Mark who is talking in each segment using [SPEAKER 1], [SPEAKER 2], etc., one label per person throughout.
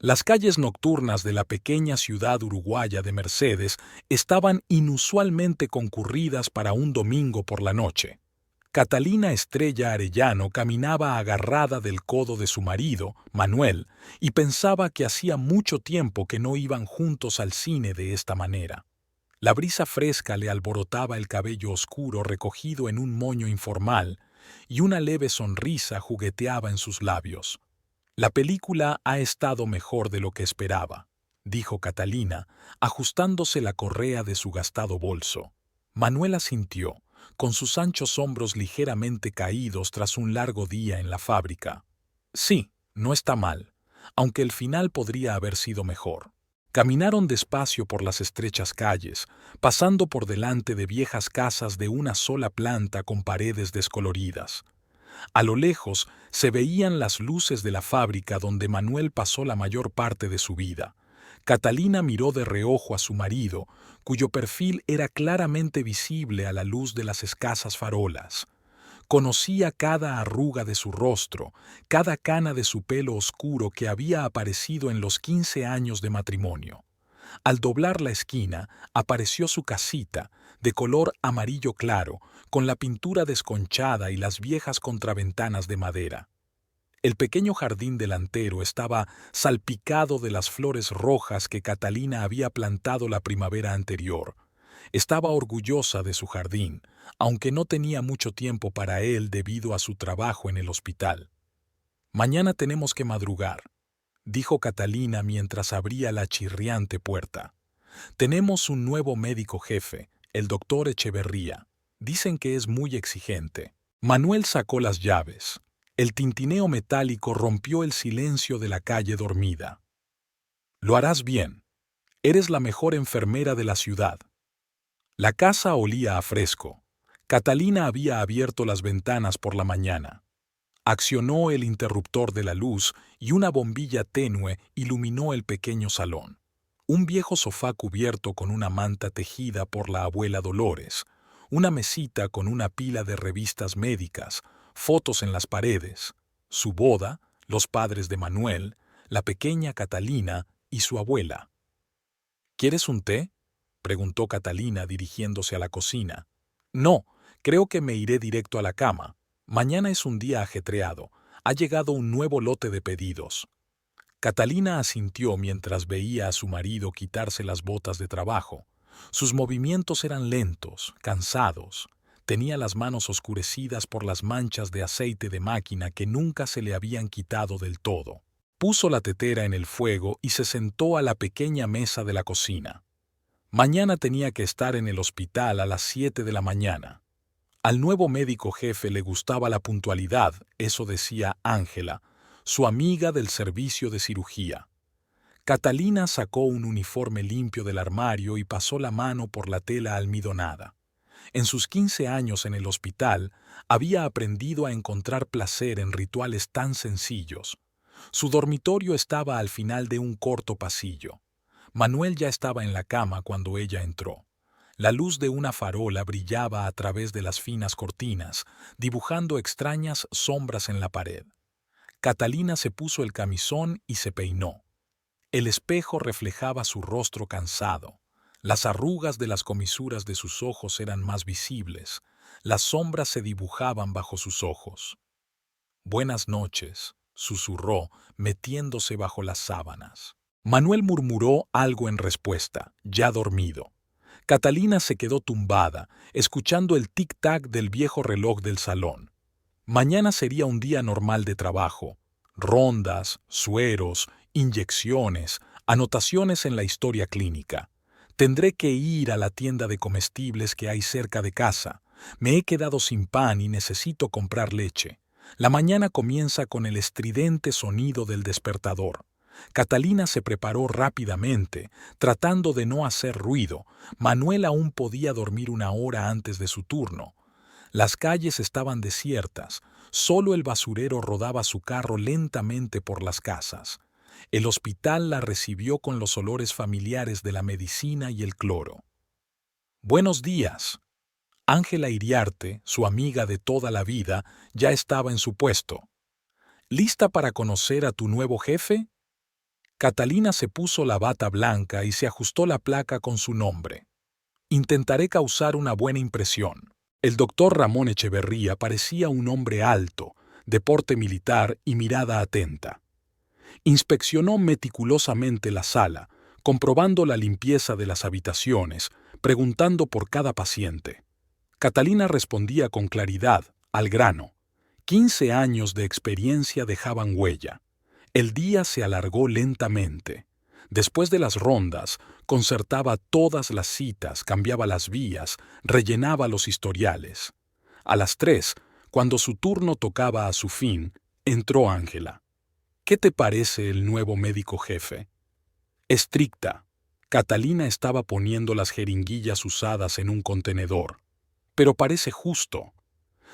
[SPEAKER 1] Las calles nocturnas de la pequeña ciudad uruguaya de Mercedes estaban inusualmente concurridas para un domingo por la noche. Catalina Estrella Arellano caminaba agarrada del codo de su marido, Manuel, y pensaba que hacía mucho tiempo que no iban juntos al cine de esta manera. La brisa fresca le alborotaba el cabello oscuro recogido en un moño informal, y una leve sonrisa jugueteaba en sus labios. La película ha estado mejor de lo que esperaba, dijo Catalina, ajustándose la correa de su gastado bolso. Manuel asintió, con sus anchos hombros ligeramente caídos tras un largo día en la fábrica. Sí, no está mal, aunque el final podría haber sido mejor. Caminaron despacio por las estrechas calles, pasando por delante de viejas casas de una sola planta con paredes descoloridas. A lo lejos se veían las luces de la fábrica donde Manuel pasó la mayor parte de su vida. Catalina miró de reojo a su marido, cuyo perfil era claramente visible a la luz de las escasas farolas. Conocía cada arruga de su rostro, cada cana de su pelo oscuro que había aparecido en los 15 años de matrimonio. Al doblar la esquina, apareció su casita, de color amarillo claro, con la pintura desconchada y las viejas contraventanas de madera. El pequeño jardín delantero estaba salpicado de las flores rojas que Catalina había plantado la primavera anterior. Estaba orgullosa de su jardín, aunque no tenía mucho tiempo para él debido a su trabajo en el hospital. Mañana tenemos que madrugar, dijo Catalina mientras abría la chirriante puerta. Tenemos un nuevo médico jefe, el doctor Echeverría. Dicen que es muy exigente. Manuel sacó las llaves. El tintineo metálico rompió el silencio de la calle dormida. Lo harás bien. Eres la mejor enfermera de la ciudad. La casa olía a fresco. Catalina había abierto las ventanas por la mañana. Accionó el interruptor de la luz y una bombilla tenue iluminó el pequeño salón. Un viejo sofá cubierto con una manta tejida por la abuela Dolores, una mesita con una pila de revistas médicas, fotos en las paredes, su boda, los padres de Manuel, la pequeña Catalina y su abuela. ¿Quieres un té?, preguntó Catalina dirigiéndose a la cocina. No, creo que me iré directo a la cama. Mañana es un día ajetreado. Ha llegado un nuevo lote de pedidos. Catalina asintió mientras veía a su marido quitarse las botas de trabajo. Sus movimientos eran lentos, cansados. Tenía las manos oscurecidas por las manchas de aceite de máquina que nunca se le habían quitado del todo. Puso la tetera en el fuego y se sentó a la pequeña mesa de la cocina. Mañana tenía que estar en el hospital a las 7 de la mañana. Al nuevo médico jefe le gustaba la puntualidad, eso decía Ángela, su amiga del servicio de cirugía. Catalina sacó un uniforme limpio del armario y pasó la mano por la tela almidonada. En sus 15 años en el hospital, había aprendido a encontrar placer en rituales tan sencillos. Su dormitorio estaba al final de un corto pasillo. Manuel ya estaba en la cama cuando ella entró. La luz de una farola brillaba a través de las finas cortinas, dibujando extrañas sombras en la pared. Catalina se puso el camisón y se peinó. El espejo reflejaba su rostro cansado. Las arrugas de las comisuras de sus ojos eran más visibles. Las sombras se dibujaban bajo sus ojos. «Buenas noches», susurró, metiéndose bajo las sábanas. Manuel murmuró algo en respuesta, ya dormido. Catalina se quedó tumbada, escuchando el tic-tac del viejo reloj del salón. Mañana sería un día normal de trabajo. Rondas, sueros, inyecciones, anotaciones en la historia clínica. Tendré que ir a la tienda de comestibles que hay cerca de casa. Me he quedado sin pan y necesito comprar leche. La mañana comienza con el estridente sonido del despertador. Catalina se preparó rápidamente, tratando de no hacer ruido. Manuel aún podía dormir una hora antes de su turno. Las calles estaban desiertas, solo el basurero rodaba su carro lentamente por las casas. El hospital la recibió con los olores familiares de la medicina y el cloro. «Buenos días». Ángela Iriarte, su amiga de toda la vida, ya estaba en su puesto. «¿Lista para conocer a tu nuevo jefe?». Catalina se puso la bata blanca y se ajustó la placa con su nombre. Intentaré causar una buena impresión. El doctor Ramón Echeverría parecía un hombre alto, de porte militar y mirada atenta. Inspeccionó meticulosamente la sala, comprobando la limpieza de las habitaciones, preguntando por cada paciente. Catalina respondía con claridad, al grano. 15 años de experiencia dejaban huella. El día se alargó lentamente. Después de las rondas, concertaba todas las citas, cambiaba las vías, rellenaba los historiales. A las 3, cuando su turno tocaba a su fin, entró Ángela. ¿Qué te parece el nuevo médico jefe? Estricta. Catalina estaba poniendo las jeringuillas usadas en un contenedor. Pero parece justo.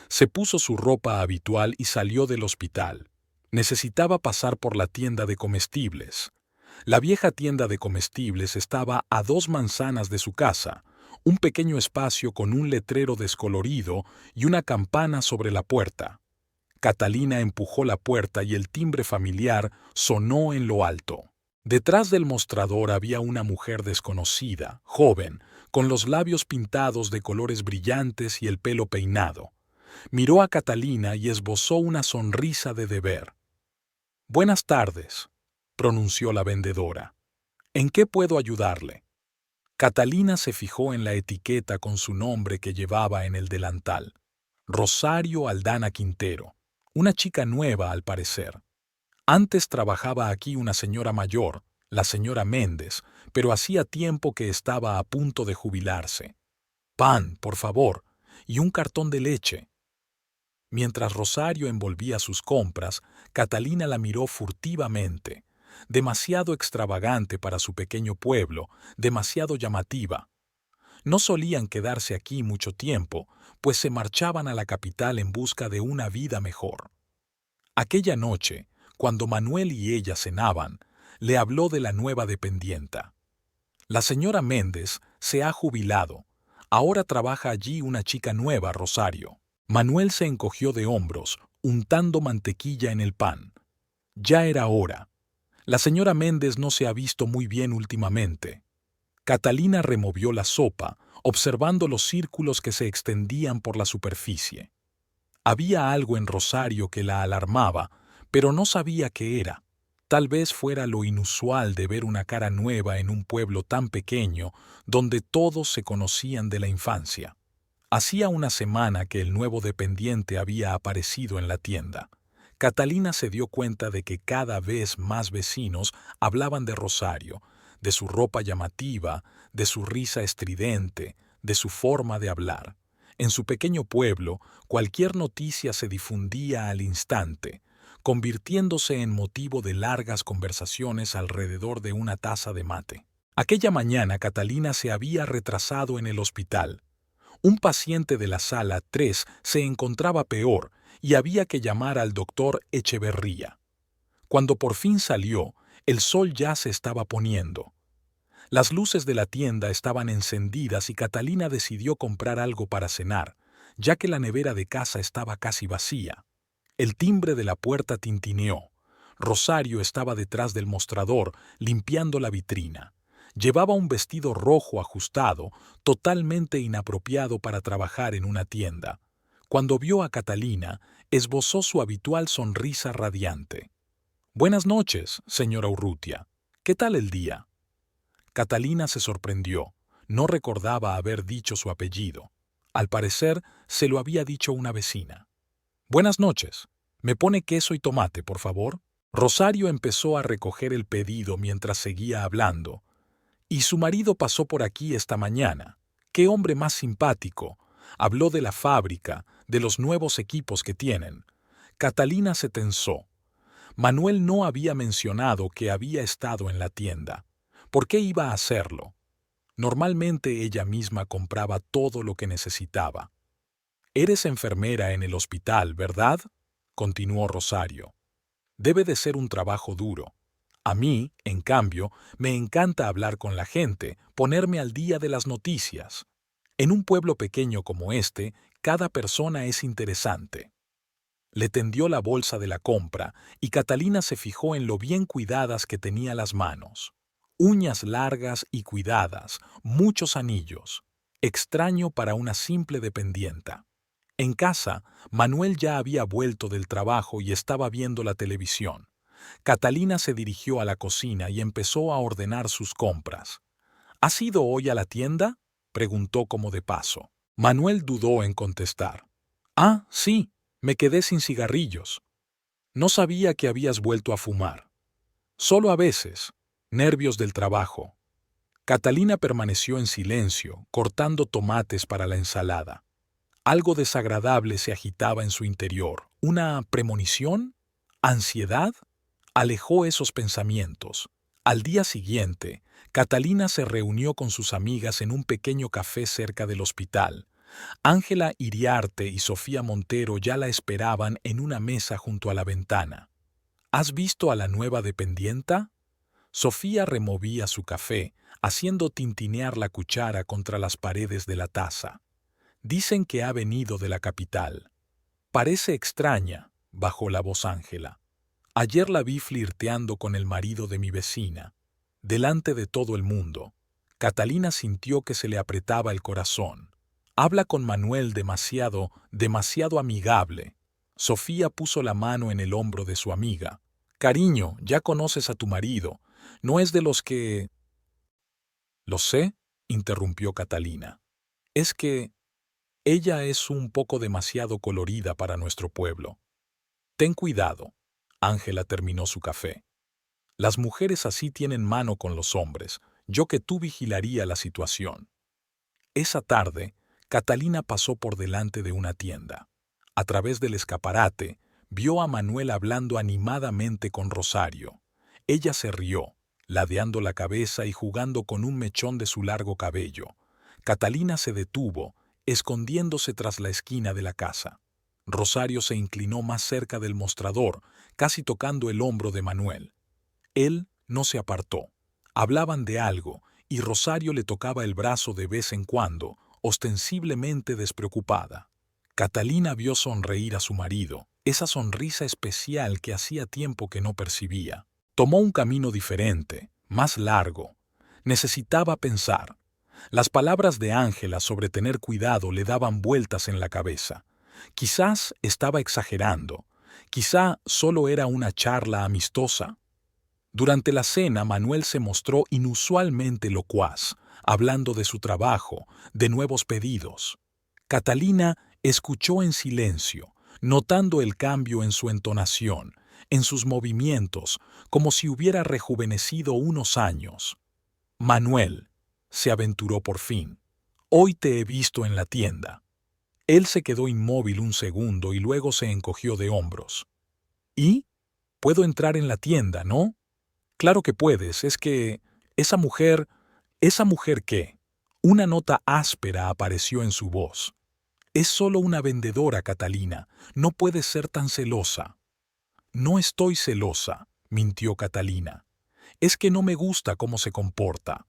[SPEAKER 1] Se puso su ropa habitual y salió del hospital. Necesitaba pasar por la tienda de comestibles. La vieja tienda de comestibles estaba a 2 manzanas de su casa, un pequeño espacio con un letrero descolorido y una campana sobre la puerta. Catalina empujó la puerta y el timbre familiar sonó en lo alto. Detrás del mostrador había una mujer desconocida, joven, con los labios pintados de colores brillantes y el pelo peinado. Miró a Catalina y esbozó una sonrisa de deber. «Buenas tardes», pronunció la vendedora. «¿En qué puedo ayudarle?» Catalina se fijó en la etiqueta con su nombre que llevaba en el delantal. Rosario Aldana Quintero. Una chica nueva, al parecer. Antes trabajaba aquí una señora mayor, la señora Méndez, pero hacía tiempo que estaba a punto de jubilarse. «Pan, por favor, y un cartón de leche». Mientras Rosario envolvía sus compras, Catalina la miró furtivamente. Demasiado extravagante para su pequeño pueblo, demasiado llamativa. No solían quedarse aquí mucho tiempo, pues se marchaban a la capital en busca de una vida mejor. Aquella noche, cuando Manuel y ella cenaban, le habló de la nueva dependienta. La señora Méndez se ha jubilado. Ahora trabaja allí una chica nueva, Rosario. Manuel se encogió de hombros, untando mantequilla en el pan. Ya era hora. La señora Méndez no se ha visto muy bien últimamente. Catalina removió la sopa, observando los círculos que se extendían por la superficie. Había algo en Rosario que la alarmaba, pero no sabía qué era. Tal vez fuera lo inusual de ver una cara nueva en un pueblo tan pequeño, donde todos se conocían de la infancia. Hacía una semana que el nuevo dependiente había aparecido en la tienda. Catalina se dio cuenta de que cada vez más vecinos hablaban de Rosario, de su ropa llamativa, de su risa estridente, de su forma de hablar. En su pequeño pueblo, cualquier noticia se difundía al instante, convirtiéndose en motivo de largas conversaciones alrededor de una taza de mate. Aquella mañana Catalina se había retrasado en el hospital. Un paciente de la sala 3 se encontraba peor y había que llamar al doctor Echeverría. Cuando por fin salió, el sol ya se estaba poniendo. Las luces de la tienda estaban encendidas y Catalina decidió comprar algo para cenar, ya que la nevera de casa estaba casi vacía. El timbre de la puerta tintineó. Rosario estaba detrás del mostrador, limpiando la vitrina. Llevaba un vestido rojo ajustado, totalmente inapropiado para trabajar en una tienda. Cuando vio a Catalina, esbozó su habitual sonrisa radiante. «Buenas noches, señora Urrutia. ¿Qué tal el día?» Catalina se sorprendió. No recordaba haber dicho su apellido. Al parecer, se lo había dicho una vecina. «Buenas noches. ¿Me pone queso y tomate, por favor?» Rosario empezó a recoger el pedido mientras seguía hablando. «Y su marido pasó por aquí esta mañana. ¡Qué hombre más simpático!» Habló de la fábrica, de los nuevos equipos que tienen. Catalina se tensó. Manuel no había mencionado que había estado en la tienda. ¿Por qué iba a hacerlo? Normalmente ella misma compraba todo lo que necesitaba. «Eres enfermera en el hospital, ¿verdad?», continuó Rosario. «Debe de ser un trabajo duro. A mí, en cambio, me encanta hablar con la gente, ponerme al día de las noticias. En un pueblo pequeño como este, cada persona es interesante». Le tendió la bolsa de la compra y Catalina se fijó en lo bien cuidadas que tenía las manos. Uñas largas y cuidadas, muchos anillos. Extraño para una simple dependienta. En casa, Manuel ya había vuelto del trabajo y estaba viendo la televisión. Catalina se dirigió a la cocina y empezó a ordenar sus compras. ¿Has ido hoy a la tienda?, preguntó como de paso. Manuel dudó en contestar. Ah, sí, me quedé sin cigarrillos. No sabía que habías vuelto a fumar. Solo a veces. Nervios del trabajo. Catalina permaneció en silencio, cortando tomates para la ensalada. Algo desagradable se agitaba en su interior. ¿Una premonición? ¿Ansiedad? Alejó esos pensamientos. Al día siguiente, Catalina se reunió con sus amigas en un pequeño café cerca del hospital. Ángela Iriarte y Sofía Montero ya la esperaban en una mesa junto a la ventana. ¿Has visto a la nueva dependienta? Sofía removía su café, haciendo tintinear la cuchara contra las paredes de la taza. Dicen que ha venido de la capital. Parece extraña, bajó la voz Ángela. Ayer la vi flirteando con el marido de mi vecina, delante de todo el mundo. Catalina sintió que se le apretaba el corazón. Habla con Manuel demasiado amigable. Sofía puso la mano en el hombro de su amiga. Cariño, ya conoces a tu marido. No es de los que... Lo sé, interrumpió Catalina. Es que ella es un poco demasiado colorida para nuestro pueblo. Ten cuidado. Ángela terminó su café. Las mujeres así tienen mano con los hombres. Yo que tú vigilaría la situación. Esa tarde, Catalina pasó por delante de una tienda. A través del escaparate, vio a Manuel hablando animadamente con Rosario. Ella se rió, ladeando la cabeza y jugando con un mechón de su largo cabello. Catalina se detuvo, escondiéndose tras la esquina de la casa. Rosario se inclinó más cerca del mostrador, casi tocando el hombro de Manuel. Él no se apartó. Hablaban de algo, y Rosario le tocaba el brazo de vez en cuando, ostensiblemente despreocupada. Catalina vio sonreír a su marido, esa sonrisa especial que hacía tiempo que no percibía. Tomó un camino diferente, más largo. Necesitaba pensar. Las palabras de Ángela sobre tener cuidado le daban vueltas en la cabeza. Quizás estaba exagerando. Quizá solo era una charla amistosa. Durante la cena, Manuel se mostró inusualmente locuaz, hablando de su trabajo, de nuevos pedidos. Catalina escuchó en silencio, notando el cambio en su entonación, en sus movimientos, como si hubiera rejuvenecido unos años. Manuel, se aventuró por fin, hoy te he visto en la tienda. Él se quedó inmóvil un segundo y luego se encogió de hombros. ¿Y? Puedo entrar en la tienda, ¿no? Claro que puedes, es que esa mujer qué. Una nota áspera apareció en su voz. Es solo una vendedora, Catalina, no puedes ser tan celosa. No estoy celosa, mintió Catalina. Es que no me gusta cómo se comporta.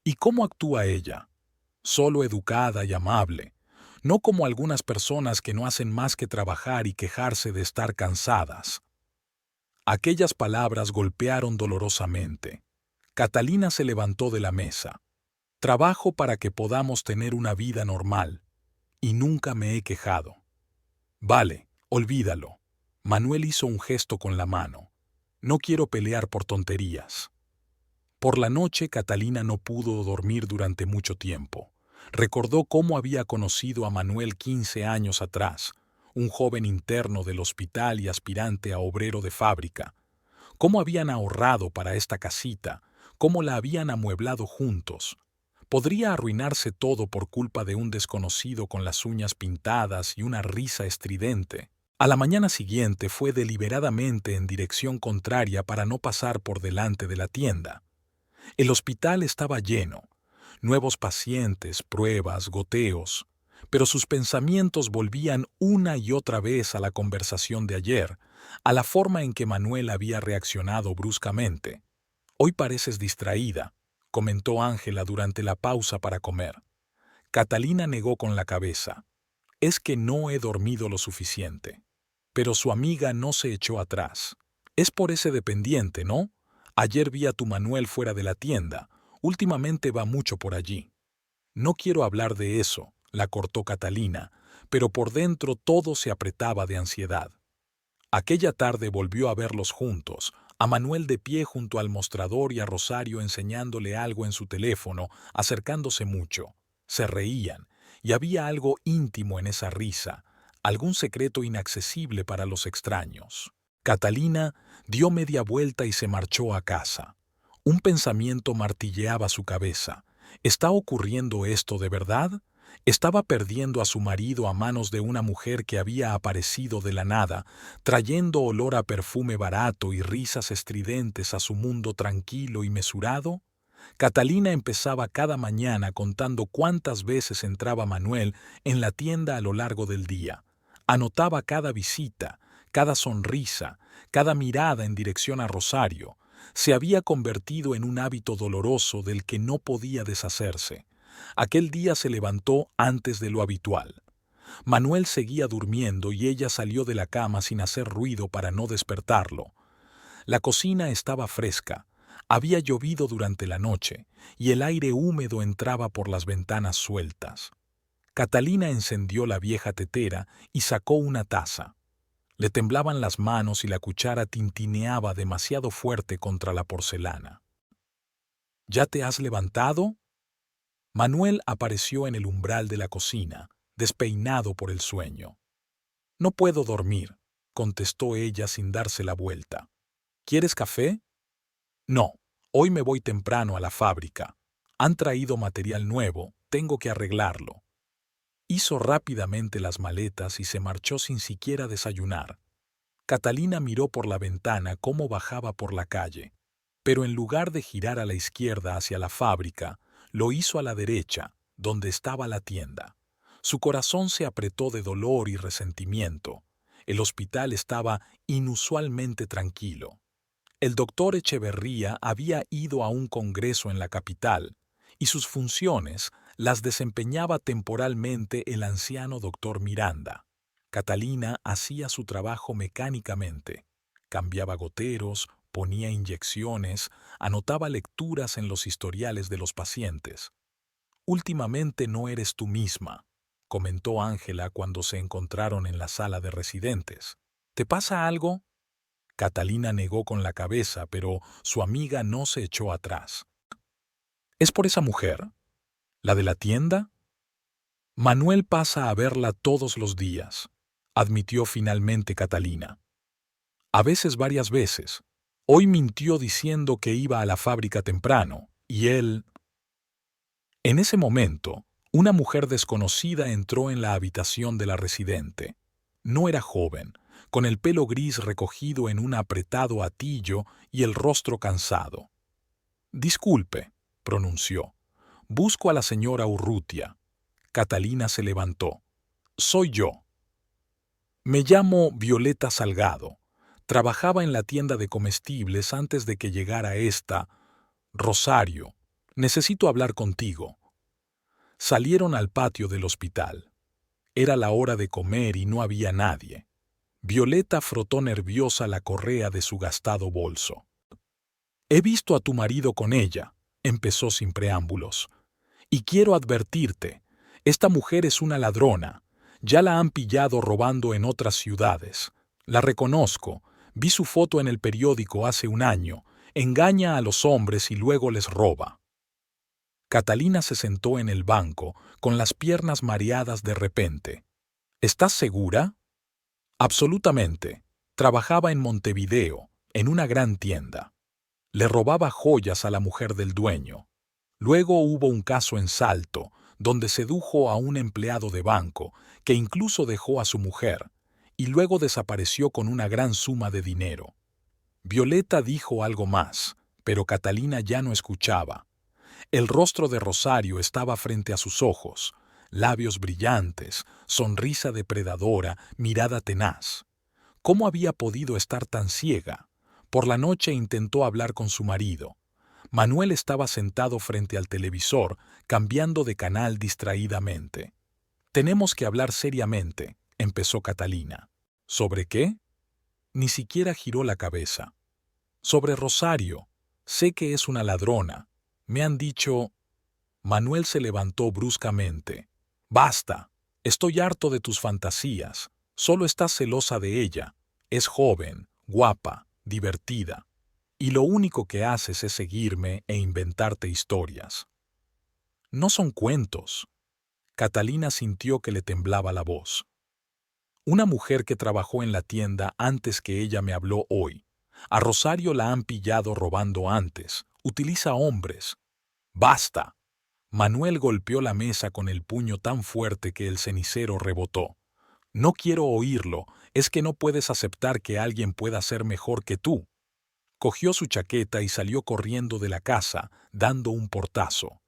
[SPEAKER 1] ¿Y cómo actúa ella? Solo educada y amable, no como algunas personas que no hacen más que trabajar y quejarse de estar cansadas. Aquellas palabras golpearon dolorosamente. Catalina se levantó de la mesa. Trabajo para que podamos tener una vida normal, y nunca me he quejado. Vale, olvídalo. Manuel hizo un gesto con la mano. No quiero pelear por tonterías. Por la noche, Catalina no pudo dormir durante mucho tiempo. Recordó cómo había conocido a Manuel 15 años atrás, un joven interno del hospital y aspirante a obrero de fábrica. Cómo habían ahorrado para esta casita, cómo la habían amueblado juntos. Podría arruinarse todo por culpa de un desconocido con las uñas pintadas y una risa estridente. A la mañana siguiente fue deliberadamente en dirección contraria para no pasar por delante de la tienda. El hospital estaba lleno. Nuevos pacientes, pruebas, goteos. Pero sus pensamientos volvían una y otra vez a la conversación de ayer, a la forma en que Manuel había reaccionado bruscamente. Hoy pareces distraída, comentó Ángela durante la pausa para comer. Catalina negó con la cabeza. Es que no he dormido lo suficiente. Pero su amiga no se echó atrás. Es por ese dependiente, ¿no? Ayer vi a tu Manuel fuera de la tienda. Últimamente va mucho por allí. No quiero hablar de eso, la cortó Catalina, pero por dentro todo se apretaba de ansiedad. Aquella tarde volvió a verlos juntos, a Manuel de pie junto al mostrador y a Rosario enseñándole algo en su teléfono, acercándose mucho. Se reían, y había algo íntimo en esa risa, algún secreto inaccesible para los extraños. Catalina dio media vuelta y se marchó a casa. Un pensamiento martilleaba su cabeza. ¿Está ocurriendo esto de verdad? Estaba perdiendo a su marido a manos de una mujer que había aparecido de la nada, trayendo olor a perfume barato y risas estridentes a su mundo tranquilo y mesurado. Catalina empezaba cada mañana contando cuántas veces entraba Manuel en la tienda a lo largo del día. Anotaba cada visita, cada sonrisa, cada mirada en dirección a Rosario. Se había convertido en un hábito doloroso del que no podía deshacerse. Aquel día se levantó antes de lo habitual. Manuel seguía durmiendo y ella salió de la cama sin hacer ruido para no despertarlo. La cocina estaba fresca. Había llovido durante la noche y el aire húmedo entraba por las ventanas sueltas. Catalina encendió la vieja tetera y sacó una taza. Le temblaban las manos y la cuchara tintineaba demasiado fuerte contra la porcelana. ¿Ya te has levantado? Manuel apareció en el umbral de la cocina, despeinado por el sueño. No puedo dormir, contestó ella sin darse la vuelta. ¿Quieres café? No, hoy me voy temprano a la fábrica. Han traído material nuevo, tengo que arreglarlo. Hizo rápidamente las maletas y se marchó sin siquiera desayunar. Catalina miró por la ventana cómo bajaba por la calle, pero en lugar de girar a la izquierda hacia la fábrica, lo hizo a la derecha, donde estaba la tienda. Su corazón se apretó de dolor y resentimiento. El hospital estaba inusualmente tranquilo. El doctor Echeverría había ido a un congreso en la capital, y sus funciones las desempeñaba temporalmente el anciano doctor Miranda. Catalina hacía su trabajo mecánicamente. Cambiaba goteros, ponía inyecciones, anotaba lecturas en los historiales de los pacientes. «Últimamente no eres tú misma», comentó Ángela cuando se encontraron en la sala de residentes. «¿Te pasa algo?» Catalina negó con la cabeza, pero su amiga no se echó atrás. «¿Es por esa mujer? ¿La de la tienda?» «Manuel pasa a verla todos los días», admitió finalmente Catalina. «A veces varias veces. Hoy mintió diciendo que iba a la fábrica temprano, y él...» En ese momento, una mujer desconocida entró en la habitación de la residente. No era joven, con el pelo gris recogido en un apretado atillo y el rostro cansado. «Disculpe», pronunció. «Busco a la señora Urrutia». Catalina se levantó. «Soy yo». «Me llamo Violeta Salgado. Trabajaba en la tienda de comestibles antes de que llegara esta... Rosario. Necesito hablar contigo». Salieron al patio del hospital. Era la hora de comer y no había nadie. Violeta frotó nerviosa la correa de su gastado bolso. «He visto a tu marido con ella», empezó sin preámbulos. «Y quiero advertirte, esta mujer es una ladrona. Ya la han pillado robando en otras ciudades. La reconozco, vi su foto en el periódico hace un año. Engaña a los hombres y luego les roba». Catalina se sentó en el banco, con las piernas mareadas de repente. «¿Estás segura?» «Absolutamente. Trabajaba en Montevideo, en una gran tienda. Le robaba joyas a la mujer del dueño. Luego hubo un caso en Salto, donde sedujo a un empleado de banco, que incluso dejó a su mujer, y luego desapareció con una gran suma de dinero». Violeta dijo algo más, pero Catalina ya no escuchaba. El rostro de Rosario estaba frente a sus ojos, labios brillantes, sonrisa depredadora, mirada tenaz. ¿Cómo había podido estar tan ciega? Por la noche intentó hablar con su marido. Manuel estaba sentado frente al televisor, cambiando de canal distraídamente. Tenemos que hablar seriamente, empezó Catalina. ¿Sobre qué? Ni siquiera giró la cabeza. Sobre Rosario. Sé que es una ladrona. Me han dicho... Manuel se levantó bruscamente. Basta. Estoy harto de tus fantasías. Solo estás celosa de ella. Es joven, guapa, divertida. Y lo único que haces es seguirme e inventarte historias. No son cuentos. Catalina sintió que le temblaba la voz. Una mujer que trabajó en la tienda antes que ella me habló hoy. A Rosario la han pillado robando antes. Utiliza hombres. ¡Basta! Manuel golpeó la mesa con el puño tan fuerte que el cenicero rebotó. No quiero oírlo, es que no puedes aceptar que alguien pueda ser mejor que tú. Cogió su chaqueta y salió corriendo de la casa, dando un portazo.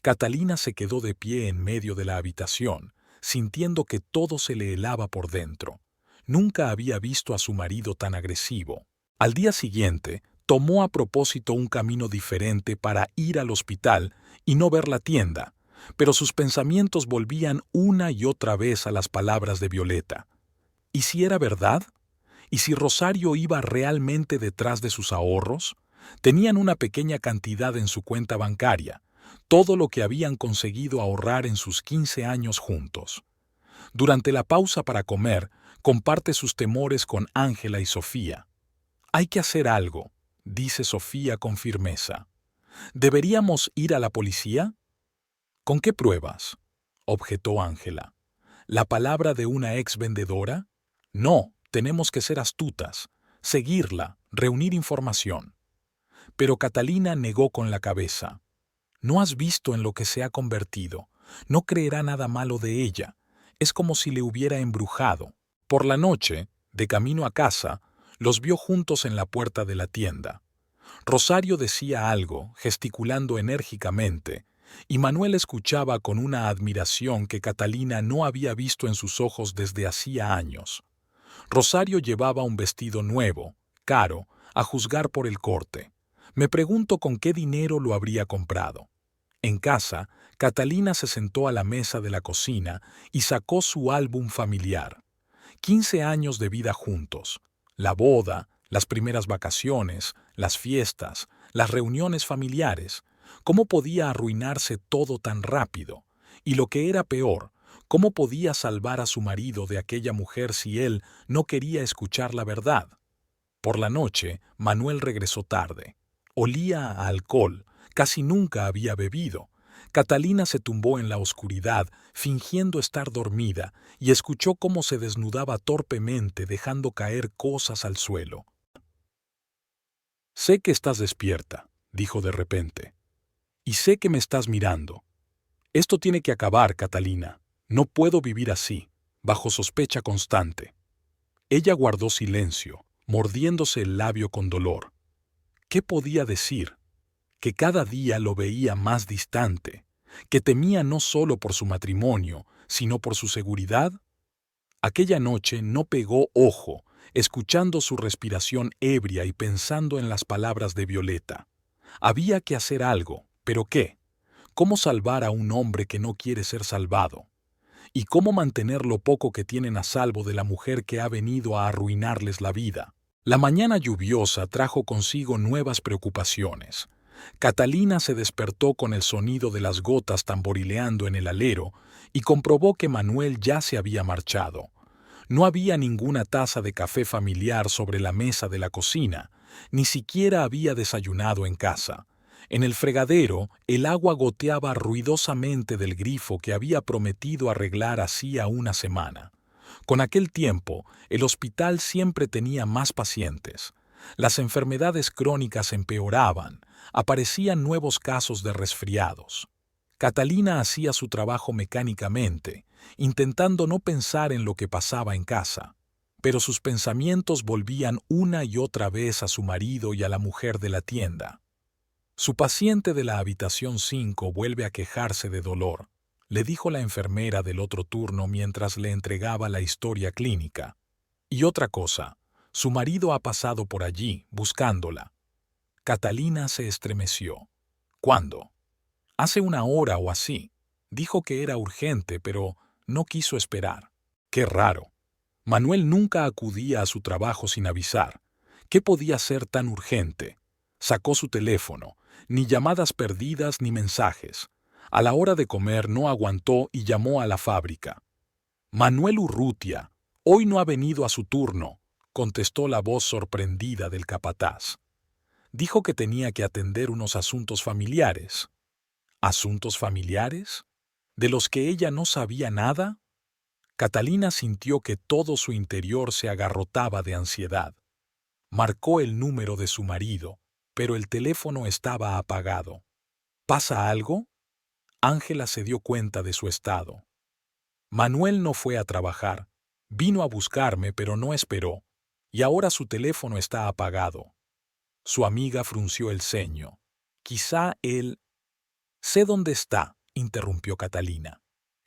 [SPEAKER 1] Catalina se quedó de pie en medio de la habitación, sintiendo que todo se le helaba por dentro. Nunca había visto a su marido tan agresivo. Al día siguiente, tomó a propósito un camino diferente para ir al hospital y no ver la tienda, pero sus pensamientos volvían una y otra vez a las palabras de Violeta. ¿Y si era verdad? ¿Y si Rosario iba realmente detrás de sus ahorros? Tenían una pequeña cantidad en su cuenta bancaria, todo lo que habían conseguido ahorrar en sus 15 años juntos. Durante la pausa para comer, comparte sus temores con Ángela y Sofía. Hay que hacer algo, dice Sofía con firmeza. ¿Deberíamos ir a la policía? ¿Con qué pruebas? Objetó Ángela. ¿La palabra de una ex vendedora? No, tenemos que ser astutas, seguirla, reunir información. Pero Catalina negó con la cabeza. No has visto en lo que se ha convertido. No creerá nada malo de ella. Es como si le hubiera embrujado. Por la noche, de camino a casa, los vio juntos en la puerta de la tienda. Rosario decía algo, gesticulando enérgicamente, y Manuel escuchaba con una admiración que Catalina no había visto en sus ojos desde hacía años. Rosario llevaba un vestido nuevo, caro, a juzgar por el corte. Me pregunto con qué dinero lo habría comprado. En casa, Catalina se sentó a la mesa de la cocina y sacó su álbum familiar. 15 años de vida juntos. La boda, las primeras vacaciones, las fiestas, las reuniones familiares. ¿Cómo podía arruinarse todo tan rápido? Y lo que era peor, ¿cómo podía salvar a su marido de aquella mujer si él no quería escuchar la verdad? Por la noche, Manuel regresó tarde. Olía a alcohol, casi nunca había bebido. Catalina se tumbó en la oscuridad, fingiendo estar dormida, y escuchó cómo se desnudaba torpemente, dejando caer cosas al suelo. Sé que estás despierta, dijo de repente. Y sé que me estás mirando. Esto tiene que acabar, Catalina. No puedo vivir así, bajo sospecha constante. Ella guardó silencio, mordiéndose el labio con dolor. ¿Qué podía decir? Que cada día lo veía más distante, que temía no solo por su matrimonio, sino por su seguridad. Aquella noche no pegó ojo, escuchando su respiración ebria y pensando en las palabras de Violeta. Había que hacer algo, ¿pero qué? ¿Cómo salvar a un hombre que no quiere ser salvado? ¿Y cómo mantener lo poco que tienen a salvo de la mujer que ha venido a arruinarles la vida? La mañana lluviosa trajo consigo nuevas preocupaciones. Catalina se despertó con el sonido de las gotas tamborileando en el alero y comprobó que Manuel ya se había marchado. No había ninguna taza de café familiar sobre la mesa de la cocina, ni siquiera había desayunado en casa. En el fregadero, el agua goteaba ruidosamente del grifo que había prometido arreglar hacía una semana. Con aquel tiempo, el hospital siempre tenía más pacientes. Las enfermedades crónicas empeoraban, aparecían nuevos casos de resfriados. Catalina hacía su trabajo mecánicamente, intentando no pensar en lo que pasaba en casa, pero sus pensamientos volvían una y otra vez a su marido y a la mujer de la tienda. Su paciente de la habitación 5 vuelve a quejarse de dolor, le dijo la enfermera del otro turno mientras le entregaba la historia clínica. Y otra cosa, su marido ha pasado por allí, buscándola. Catalina se estremeció. ¿Cuándo? Hace una hora o así. Dijo que era urgente, pero No quiso esperar. Qué raro. Manuel nunca acudía a su trabajo sin avisar. ¿Qué podía ser tan urgente? Sacó su teléfono. Ni llamadas perdidas ni mensajes. A la hora de comer no aguantó y llamó a la fábrica. Manuel Urrutia, hoy no ha venido a su turno, contestó la voz sorprendida del capataz. Dijo que tenía que atender unos asuntos familiares. ¿Asuntos familiares? ¿De los que ella no sabía nada? Catalina sintió que todo su interior se agarrotaba de ansiedad. Marcó el número de su marido, pero el teléfono estaba apagado. ¿Pasa algo? Ángela se dio cuenta de su estado. Manuel no fue a trabajar. Vino a buscarme, pero no esperó. Y ahora su teléfono está apagado. Su amiga frunció el ceño. Quizá él... Sé dónde está, interrumpió Catalina.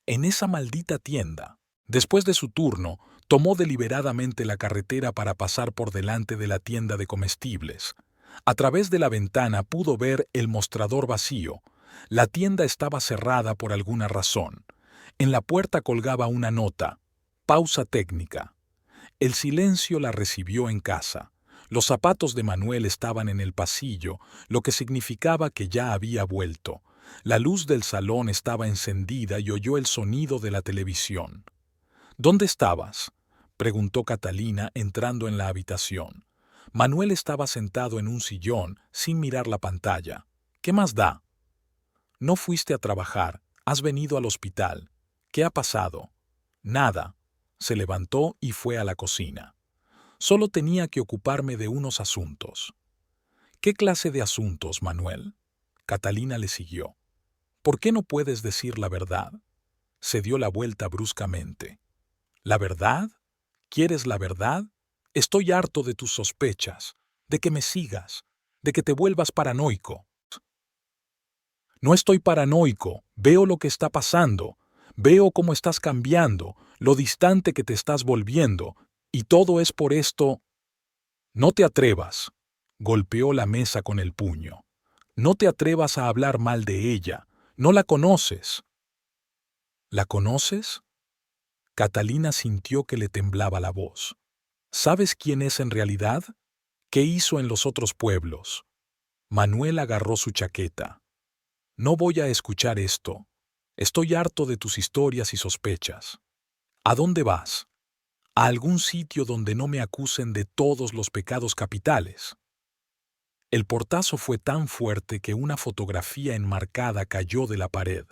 [SPEAKER 1] En esa maldita tienda. Después de su turno, tomó deliberadamente la carretera para pasar por delante de la tienda de comestibles. A través de la ventana pudo ver el mostrador vacío. La tienda estaba cerrada por alguna razón. En la puerta colgaba una nota. Pausa técnica. El silencio la recibió en casa. Los zapatos de Manuel estaban en el pasillo, lo que significaba que ya había vuelto. La luz del salón estaba encendida y oyó el sonido de la televisión. ¿Dónde estabas?, preguntó Catalina entrando en la habitación. Manuel estaba sentado en un sillón, sin mirar la pantalla. ¿Qué más da? No fuiste a trabajar, has venido al hospital. ¿Qué ha pasado? Nada. Se levantó y fue a la cocina. Solo tenía que ocuparme de unos asuntos. ¿Qué clase de asuntos, Manuel? Catalina le siguió. ¿Por qué no puedes decir la verdad? Se dio la vuelta bruscamente. ¿La verdad? ¿Quieres la verdad? Estoy harto de tus sospechas, de que me sigas, de que te vuelvas paranoico. No estoy paranoico, veo lo que está pasando, veo cómo estás cambiando, lo distante que te estás volviendo, y todo es por esto. No te atrevas, golpeó la mesa con el puño. No te atrevas a hablar mal de ella, no la conoces. ¿La conoces? Catalina sintió que le temblaba la voz. ¿Sabes quién es en realidad? ¿Qué hizo en los otros pueblos? Manuel agarró su chaqueta. No voy a escuchar esto. Estoy harto de tus historias y sospechas. ¿A dónde vas? A algún sitio donde no me acusen de todos los pecados capitales. El portazo fue tan fuerte que una fotografía enmarcada cayó de la pared.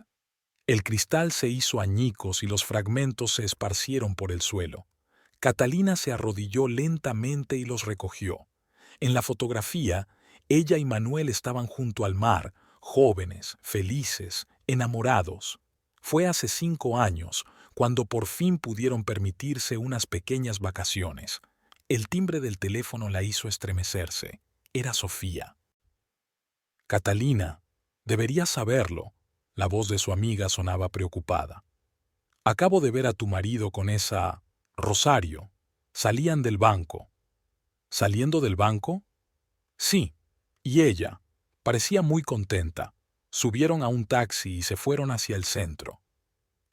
[SPEAKER 1] El cristal se hizo añicos y los fragmentos se esparcieron por el suelo. Catalina se arrodilló lentamente y los recogió. En la fotografía, ella y Manuel estaban junto al mar, jóvenes, felices, enamorados. Fue hace 5 años, cuando por fin pudieron permitirse unas pequeñas vacaciones. El timbre del teléfono la hizo estremecerse. Era Sofía. Catalina, deberías saberlo. La voz de su amiga sonaba preocupada. Acabo de ver a tu marido con esa... Rosario. Salían del banco. ¿Saliendo del banco? Sí. Y ella. Parecía muy contenta. Subieron a un taxi y se fueron hacia el centro.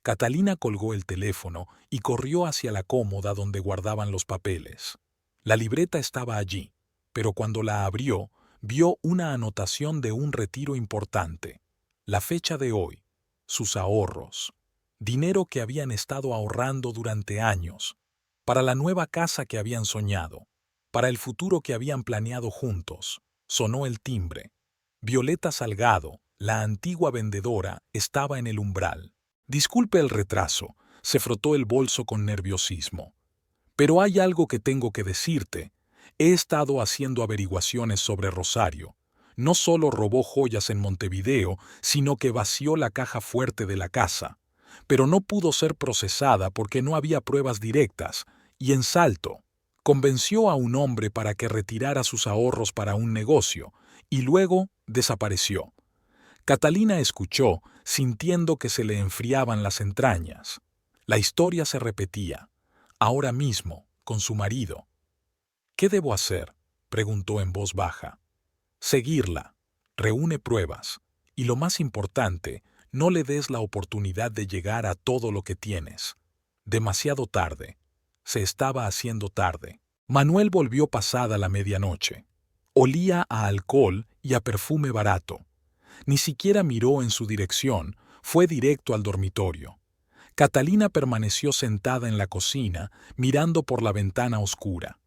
[SPEAKER 1] Catalina colgó el teléfono y corrió hacia la cómoda donde guardaban los papeles. La libreta estaba allí, pero cuando la abrió, vio una anotación de un retiro importante. La fecha de hoy, sus ahorros, dinero que habían estado ahorrando durante años, para la nueva casa que habían soñado, para el futuro que habían planeado juntos. Sonó el timbre. Violeta Salgado, la antigua vendedora, estaba en el umbral. Disculpe el retraso, se frotó el bolso con nerviosismo. Pero hay algo que tengo que decirte. He estado haciendo averiguaciones sobre Rosario. No solo robó joyas en Montevideo, sino que vació la caja fuerte de la casa. Pero no pudo ser procesada porque no había pruebas directas, y en Salto, convenció a un hombre para que retirara sus ahorros para un negocio, y luego desapareció. Catalina escuchó, sintiendo que se le enfriaban las entrañas. La historia se repetía, ahora mismo, con su marido. ¿Qué debo hacer?, preguntó en voz baja. Seguirla. Reúne pruebas. Y lo más importante, no le des la oportunidad de llegar a todo lo que tienes. Demasiado tarde. Se estaba haciendo tarde. Manuel volvió pasada la medianoche. Olía a alcohol y a perfume barato. Ni siquiera miró en su dirección, fue directo al dormitorio. Catalina permaneció sentada en la cocina, mirando por la ventana oscura.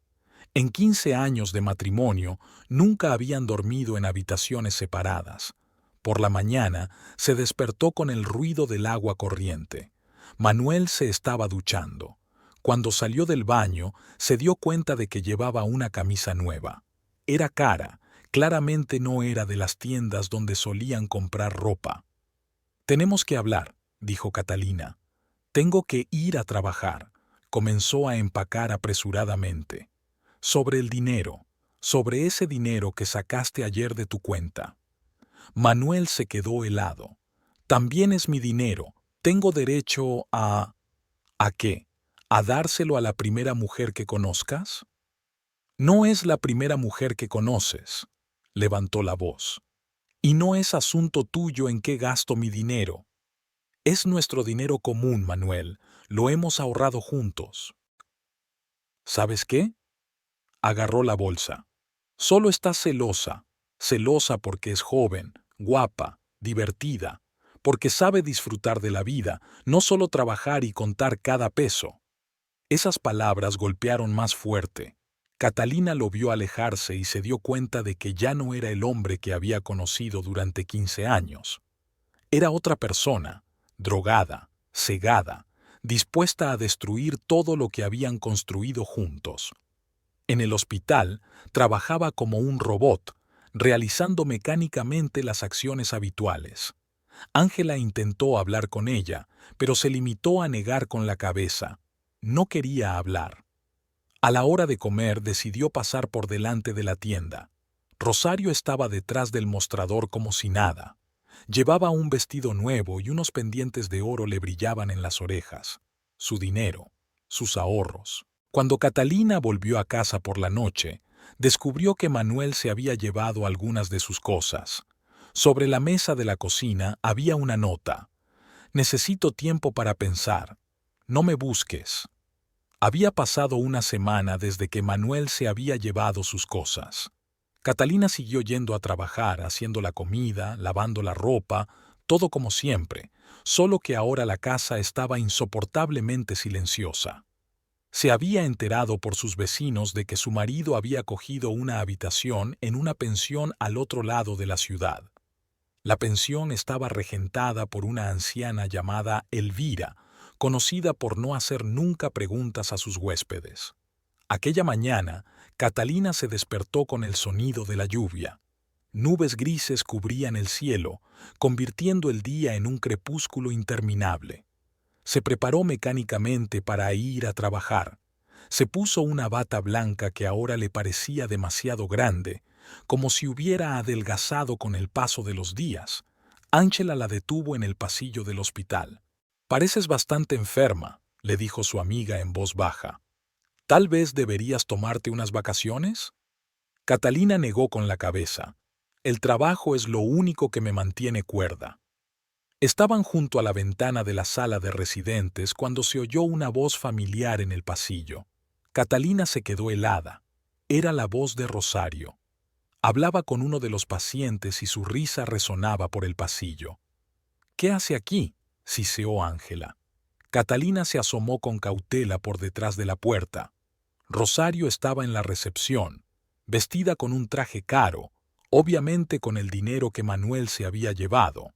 [SPEAKER 1] En 15 años de matrimonio, nunca habían dormido en habitaciones separadas. Por la mañana, se despertó con el ruido del agua corriente. Manuel se estaba duchando. Cuando salió del baño, se dio cuenta de que llevaba una camisa nueva. Era cara, claramente no era de las tiendas donde solían comprar ropa. «Tenemos que hablar», dijo Catalina. «Tengo que ir a trabajar». Comenzó a empacar apresuradamente. «Sobre el dinero, sobre ese dinero que sacaste ayer de tu cuenta». Manuel se quedó helado. «También es mi dinero. Tengo derecho a... ¿A qué? ¿A dárselo a la primera mujer que conozcas?» «No es la primera mujer que conoces», levantó la voz. «Y no es asunto tuyo en qué gasto mi dinero. Es nuestro dinero común, Manuel. Lo hemos ahorrado juntos». «¿Sabes qué?». Agarró la bolsa. «Solo estás celosa. Celosa porque es joven, guapa, divertida, porque sabe disfrutar de la vida, no solo trabajar y contar cada peso». Esas palabras golpearon más fuerte. Catalina lo vio alejarse y se dio cuenta de que ya no era el hombre que había conocido durante 15 años. Era otra persona, drogada, cegada, dispuesta a destruir todo lo que habían construido juntos. En el hospital trabajaba como un robot, realizando mecánicamente las acciones habituales. Ángela intentó hablar con ella, pero se limitó a negar con la cabeza. No quería hablar. A la hora de comer decidió pasar por delante de la tienda. Rosario estaba detrás del mostrador como si nada. Llevaba un vestido nuevo y unos pendientes de oro le brillaban en las orejas. Su dinero, sus ahorros. Cuando Catalina volvió a casa por la noche, descubrió que Manuel se había llevado algunas de sus cosas. Sobre la mesa de la cocina había una nota. «Necesito tiempo para pensar. No me busques». Había pasado una semana desde que Manuel se había llevado sus cosas. Catalina siguió yendo a trabajar, haciendo la comida, lavando la ropa, todo como siempre, solo que ahora la casa estaba insoportablemente silenciosa. Se había enterado por sus vecinos de que su marido había cogido una habitación en una pensión al otro lado de la ciudad. La pensión estaba regentada por una anciana llamada Elvira, conocida por no hacer nunca preguntas a sus huéspedes. Aquella mañana, Catalina se despertó con el sonido de la lluvia. Nubes grises cubrían el cielo, convirtiendo el día en un crepúsculo interminable. Se preparó mecánicamente para ir a trabajar. Se puso una bata blanca que ahora le parecía demasiado grande, como si hubiera adelgazado con el paso de los días. Ángela la detuvo en el pasillo del hospital. «Pareces bastante enferma», le dijo su amiga en voz baja. «¿Tal vez deberías tomarte unas vacaciones?» Catalina negó con la cabeza. «El trabajo es lo único que me mantiene cuerda». Estaban junto a la ventana de la sala de residentes cuando se oyó una voz familiar en el pasillo. Catalina se quedó helada. Era la voz de Rosario. Hablaba con uno de los pacientes y su risa resonaba por el pasillo. «¿Qué hace aquí?», siseó Ángela. Catalina se asomó con cautela por detrás de la puerta. Rosario estaba en la recepción, vestida con un traje caro, obviamente con el dinero que Manuel se había llevado.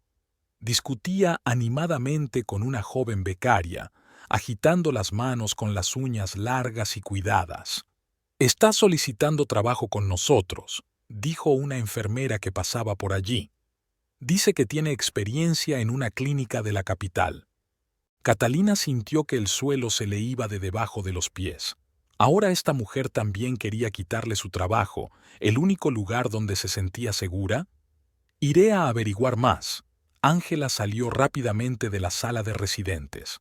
[SPEAKER 1] Discutía animadamente con una joven becaria, agitando las manos con las uñas largas y cuidadas. «Está solicitando trabajo con nosotros», dijo una enfermera que pasaba por allí. «Dice que tiene experiencia en una clínica de la capital». Catalina sintió que el suelo se le iba de debajo de los pies. Ahora esta mujer también quería quitarle su trabajo, el único lugar donde se sentía segura. «Iré a averiguar más». Ángela salió rápidamente de la sala de residentes.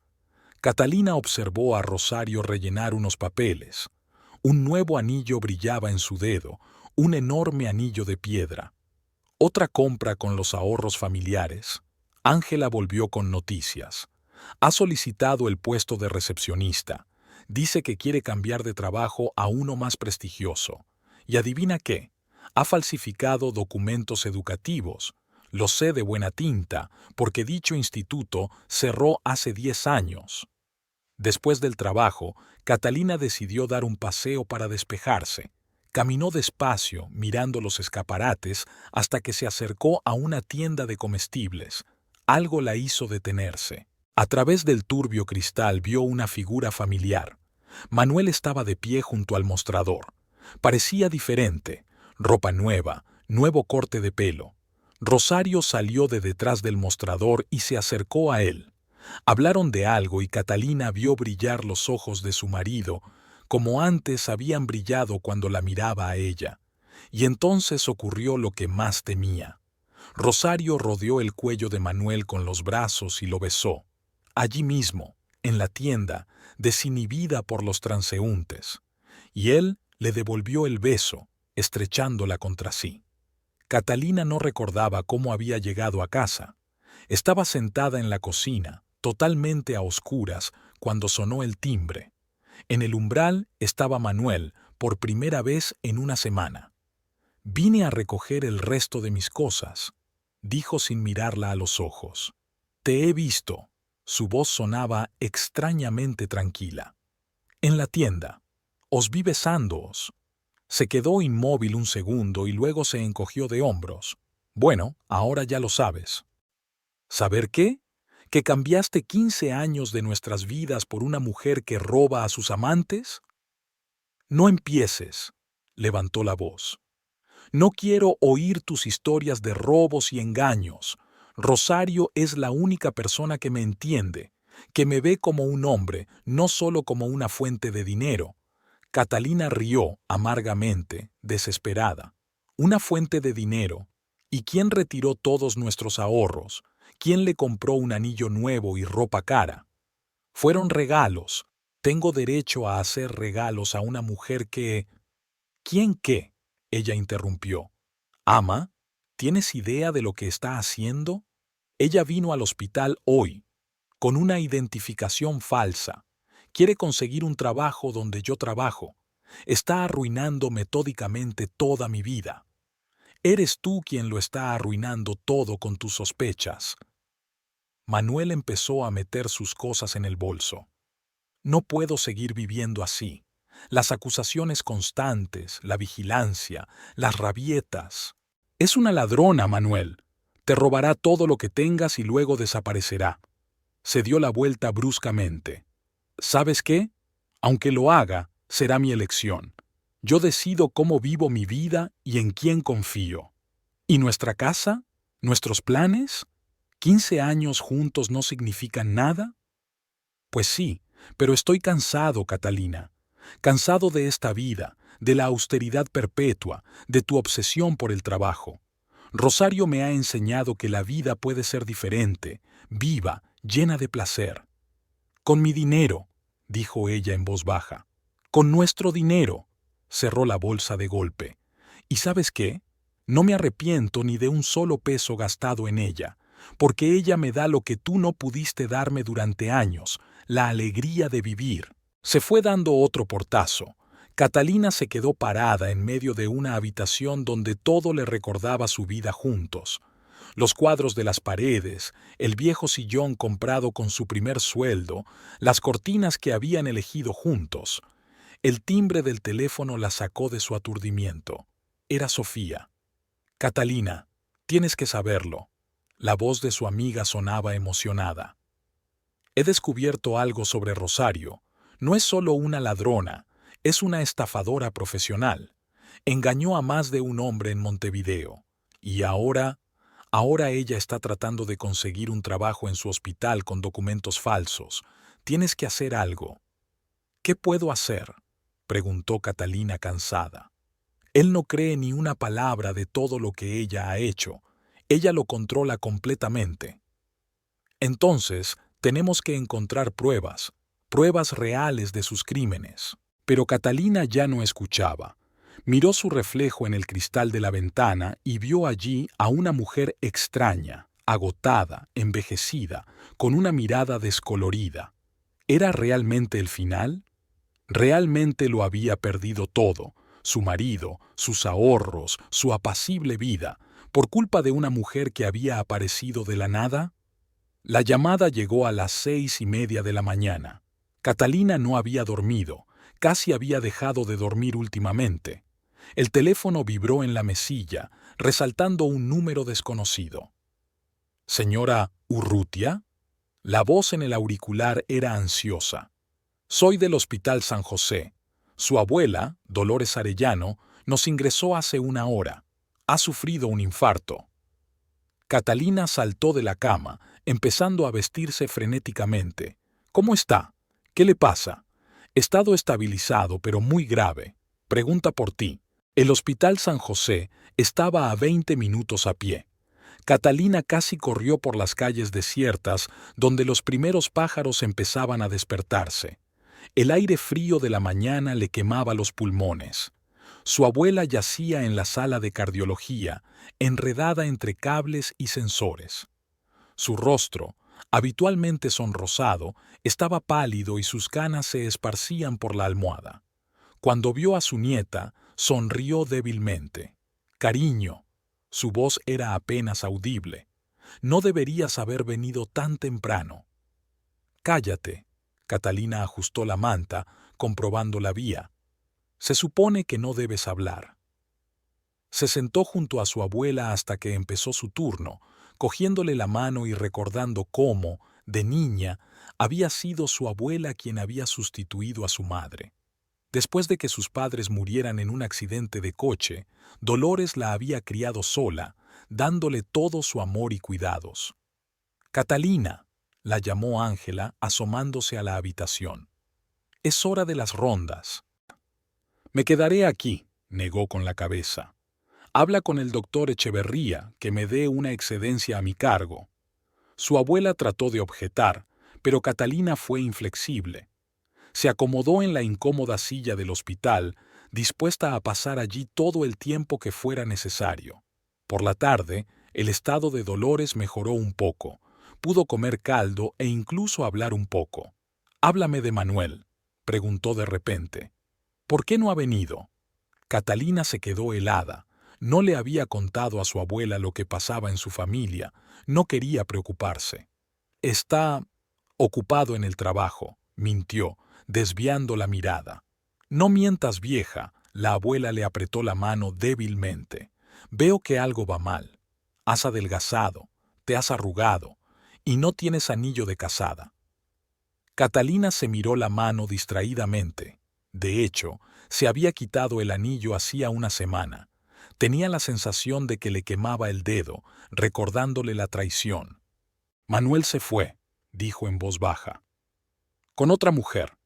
[SPEAKER 1] Catalina observó a Rosario rellenar unos papeles. Un nuevo anillo brillaba en su dedo, un enorme anillo de piedra. Otra compra con los ahorros familiares. Ángela volvió con noticias. Ha solicitado el puesto de recepcionista. Dice que quiere cambiar de trabajo a uno más prestigioso. ¿Y adivina qué? Ha falsificado documentos educativos. Lo sé de buena tinta, porque dicho instituto cerró hace 10 años. Después del trabajo, Catalina decidió dar un paseo para despejarse. Caminó despacio, mirando los escaparates, hasta que se acercó a una tienda de comestibles. Algo la hizo detenerse. A través del turbio cristal vio una figura familiar. Manuel estaba de pie junto al mostrador. Parecía diferente. Ropa nueva, nuevo corte de pelo. Rosario salió de detrás del mostrador y se acercó a él. Hablaron de algo y Catalina vio brillar los ojos de su marido, como antes habían brillado cuando la miraba a ella. Y entonces ocurrió lo que más temía. Rosario rodeó el cuello de Manuel con los brazos y lo besó. Allí mismo, en la tienda, desinhibida por los transeúntes. Y él le devolvió el beso, estrechándola contra sí. Catalina no recordaba cómo había llegado a casa. Estaba sentada en la cocina, totalmente a oscuras, cuando sonó el timbre. En el umbral estaba Manuel, por primera vez en una semana. «Vine a recoger el resto de mis cosas», dijo sin mirarla a los ojos. «Te he visto». Su voz sonaba extrañamente tranquila. «En la tienda. Os vi besándoos». Se quedó inmóvil un segundo y luego se encogió de hombros. «Bueno, ahora ya lo sabes». ¿Saber qué? ¿Que cambiaste 15 años de nuestras vidas por una mujer que roba a sus amantes? No empieces, levantó la voz. No quiero oír tus historias de robos y engaños. Rosario es la única persona que me entiende, que me ve como un hombre, no solo como una fuente de dinero. Catalina rió amargamente, desesperada. Una fuente de dinero. ¿Y quién retiró todos nuestros ahorros? ¿Quién le compró un anillo nuevo y ropa cara? Fueron regalos. Tengo derecho a hacer regalos a una mujer que... ¿Quién qué? Ella interrumpió. ¿Ama? ¿Tienes idea de lo que está haciendo? Ella vino al hospital hoy, con una identificación falsa. Quiere conseguir un trabajo donde yo trabajo. Está arruinando metódicamente toda mi vida. Eres tú quien lo está arruinando todo con tus sospechas. Manuel empezó a meter sus cosas en el bolso. No puedo seguir viviendo así. Las acusaciones constantes, la vigilancia, las rabietas. Es una ladrona, Manuel. Te robará todo lo que tengas y luego desaparecerá. Se dio la vuelta bruscamente. ¿Sabes qué? Aunque lo haga, será mi elección. Yo decido cómo vivo mi vida y en quién confío. ¿Y nuestra casa? ¿Nuestros planes? ¿15 años juntos no significan nada? Pues sí, pero estoy cansado, Catalina. Cansado de esta vida, de la austeridad perpetua, de tu obsesión por el trabajo. Rosario me ha enseñado que la vida puede ser diferente, viva, llena de placer. Con mi dinero, dijo ella en voz baja. Con nuestro dinero. Cerró la bolsa de golpe. ¿Y sabes qué? No me arrepiento ni de un solo peso gastado en ella, porque ella me da lo que tú no pudiste darme durante años, la alegría de vivir. Se fue dando otro portazo. Catalina se quedó parada en medio de una habitación donde todo le recordaba su vida juntos. Los cuadros de las paredes, el viejo sillón comprado con su primer sueldo, las cortinas que habían elegido juntos. El timbre del teléfono la sacó de su aturdimiento. Era Sofía. «Catalina, tienes que saberlo». La voz de su amiga sonaba emocionada. «He descubierto algo sobre Rosario. No es solo una ladrona, es una estafadora profesional. Engañó a más de un hombre en Montevideo. Y ahora ella está tratando de conseguir un trabajo en su hospital con documentos falsos. Tienes que hacer algo». «¿Qué puedo hacer?», preguntó Catalina cansada. Él no cree ni una palabra de todo lo que ella ha hecho. Ella lo controla completamente. Entonces, tenemos que encontrar pruebas reales de sus crímenes. Pero Catalina ya no escuchaba. Miró su reflejo en el cristal de la ventana y vio allí a una mujer extraña, agotada, envejecida, con una mirada descolorida. ¿Era realmente el final? Realmente lo había perdido todo, su marido, sus ahorros, su apacible vida, por culpa de una mujer que había aparecido de la nada. La llamada llegó a las 6:30 de la mañana. Catalina no había dormido, casi había dejado de dormir últimamente. El teléfono vibró en la mesilla, resaltando un número desconocido. ¿Señora Urrutia? La voz en el auricular era ansiosa. Soy del Hospital San José. Su abuela, Dolores Arellano, nos ingresó hace una hora. Ha sufrido un infarto. Catalina saltó de la cama, empezando a vestirse frenéticamente. ¿Cómo está? ¿Qué le pasa? Estado estabilizado, pero muy grave. Pregunta por ti. El Hospital San José estaba a 20 minutos a pie. Catalina casi corrió por las calles desiertas, donde los primeros pájaros empezaban a despertarse. El aire frío de la mañana le quemaba los pulmones. Su abuela yacía en la sala de cardiología, enredada entre cables y sensores. Su rostro, habitualmente sonrosado, estaba pálido y sus canas se esparcían por la almohada. Cuando vio a su nieta, sonrió débilmente. «Cariño». Su voz era apenas audible. «No deberías haber venido tan temprano». «Cállate». Catalina ajustó la manta, comprobando la vía. «Se supone que no debes hablar». Se sentó junto a su abuela hasta que empezó su turno, cogiéndole la mano y recordando cómo, de niña, había sido su abuela quien había sustituido a su madre. Después de que sus padres murieran en un accidente de coche, Dolores la había criado sola, dándole todo su amor y cuidados. «Catalina», la llamó Ángela, asomándose a la habitación. «Es hora de las rondas». «Me quedaré aquí», negó con la cabeza. «Habla con el doctor Echeverría, que me dé una excedencia a mi cargo». Su abuela trató de objetar, pero Catalina fue inflexible. Se acomodó en la incómoda silla del hospital, dispuesta a pasar allí todo el tiempo que fuera necesario. Por la tarde, el estado de Dolores mejoró un poco. Pudo comer caldo e incluso hablar un poco. «Háblame de Manuel», preguntó de repente. «¿Por qué no ha venido?» Catalina se quedó helada. No le había contado a su abuela lo que pasaba en su familia. No quería preocuparse. «Está ocupado en el trabajo», mintió, desviando la mirada. «No mientas, vieja», la abuela le apretó la mano débilmente. «Veo que algo va mal. Has adelgazado, te has arrugado, y no tienes anillo de casada». Catalina se miró la mano distraídamente. De hecho, se había quitado el anillo hacía una semana. Tenía la sensación de que le quemaba el dedo, recordándole la traición. «Manuel se fue», dijo en voz baja. «Con otra mujer».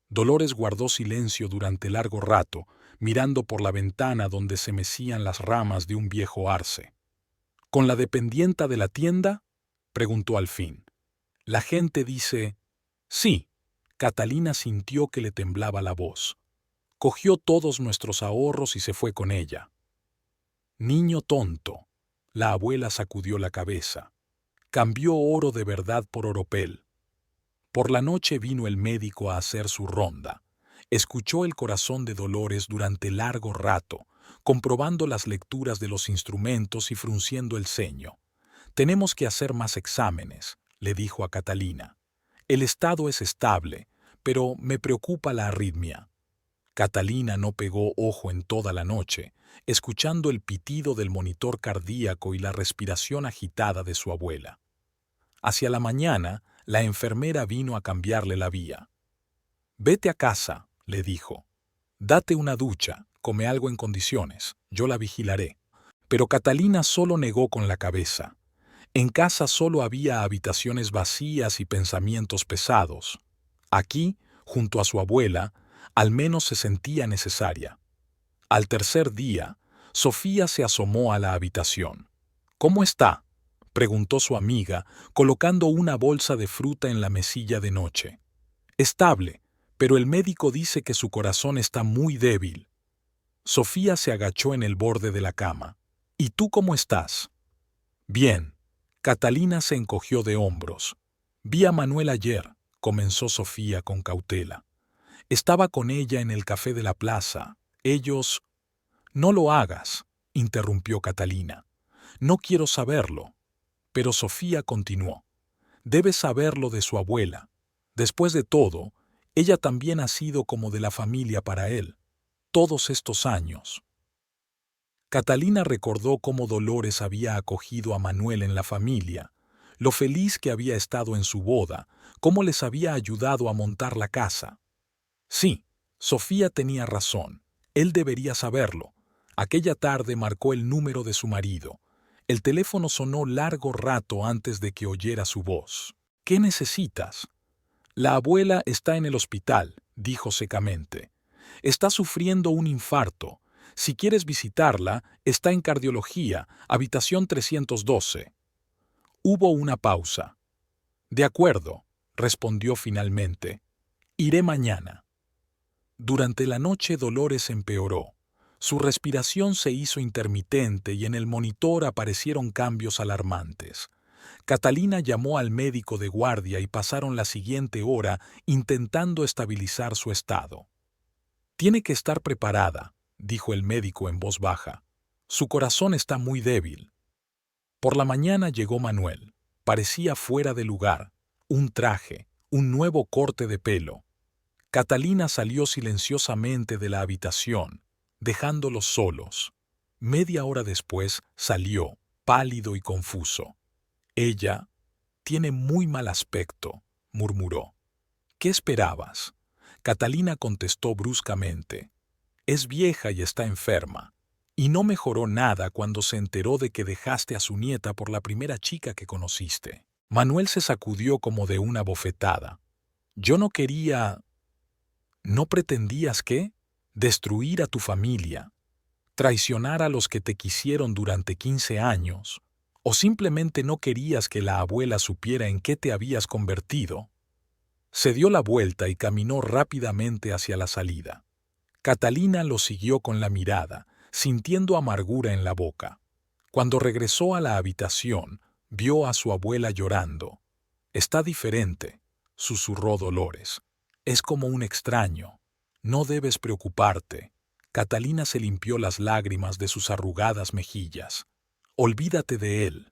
[SPEAKER 1] Dolores guardó silencio durante largo rato, mirando por la ventana donde se mecían las ramas de un viejo arce. «¿Con la dependienta de la tienda?», preguntó al fin. «La gente dice...». «Sí». Catalina sintió que le temblaba la voz. «Cogió todos nuestros ahorros y se fue con ella». «Niño tonto». La abuela sacudió la cabeza. «Cambió oro de verdad por oropel». Por la noche vino el médico a hacer su ronda. Escuchó el corazón de Dolores durante largo rato, comprobando las lecturas de los instrumentos y frunciendo el ceño. «Tenemos que hacer más exámenes», le dijo a Catalina. «El estado es estable, pero me preocupa la arritmia». Catalina no pegó ojo en toda la noche, escuchando el pitido del monitor cardíaco y la respiración agitada de su abuela. Hacia la mañana, la enfermera vino a cambiarle la vía. «Vete a casa», le dijo. «Date una ducha, come algo en condiciones, yo la vigilaré». Pero Catalina solo negó con la cabeza. En casa solo había habitaciones vacías y pensamientos pesados. Aquí, junto a su abuela, al menos se sentía necesaria. Al tercer día, Sofía se asomó a la habitación. «¿Cómo está?», preguntó su amiga, colocando una bolsa de fruta en la mesilla de noche. «Estable, pero el médico dice que su corazón está muy débil». Sofía se agachó en el borde de la cama. «¿Y tú cómo estás?». «Bien». Catalina se encogió de hombros. Vi a Manuel ayer, comenzó Sofía con cautela. Estaba con ella en el café de la plaza. Ellos... No lo hagas, interrumpió Catalina. No quiero saberlo. Pero Sofía continuó. Debes saberlo de su abuela. Después de todo, ella también ha sido como de la familia para él, todos estos años. Catalina recordó cómo Dolores había acogido a Manuel en la familia, lo feliz que había estado en su boda, cómo les había ayudado a montar la casa. Sí, Sofía tenía razón, él debería saberlo. Aquella tarde marcó el número de su marido. El teléfono sonó largo rato antes de que oyera su voz. ¿Qué necesitas? La abuela está en el hospital, dijo secamente. Está sufriendo un infarto. Si quieres visitarla, está en cardiología, habitación 312. Hubo una pausa. De acuerdo, respondió finalmente. Iré mañana. Durante la noche Dolores empeoró. Su respiración se hizo intermitente y en el monitor aparecieron cambios alarmantes. Catalina llamó al médico de guardia y pasaron la siguiente hora intentando estabilizar su estado. Tiene que estar preparada, dijo el médico en voz baja. Su corazón está muy débil. Por la mañana llegó Manuel. Parecía fuera de lugar. Un traje, un nuevo corte de pelo. Catalina salió silenciosamente de la habitación, dejándolos solos. Media hora después salió, pálido y confuso. Ella tiene muy mal aspecto, murmuró. ¿Qué esperabas? Catalina contestó bruscamente. Es vieja y está enferma. Y no mejoró nada cuando se enteró de que dejaste a su nieta por la primera chica que conociste. Manuel se sacudió como de una bofetada. Yo no quería... ¿No pretendías qué? Destruir a tu familia, traicionar a los que te quisieron durante 15 años, o simplemente no querías que la abuela supiera en qué te habías convertido. Se dio la vuelta y caminó rápidamente hacia la salida. Catalina lo siguió con la mirada, sintiendo amargura en la boca. Cuando regresó a la habitación, vio a su abuela llorando. Está diferente, susurró Dolores. Es como un extraño. No debes preocuparte. Catalina se limpió las lágrimas de sus arrugadas mejillas. Olvídate de él.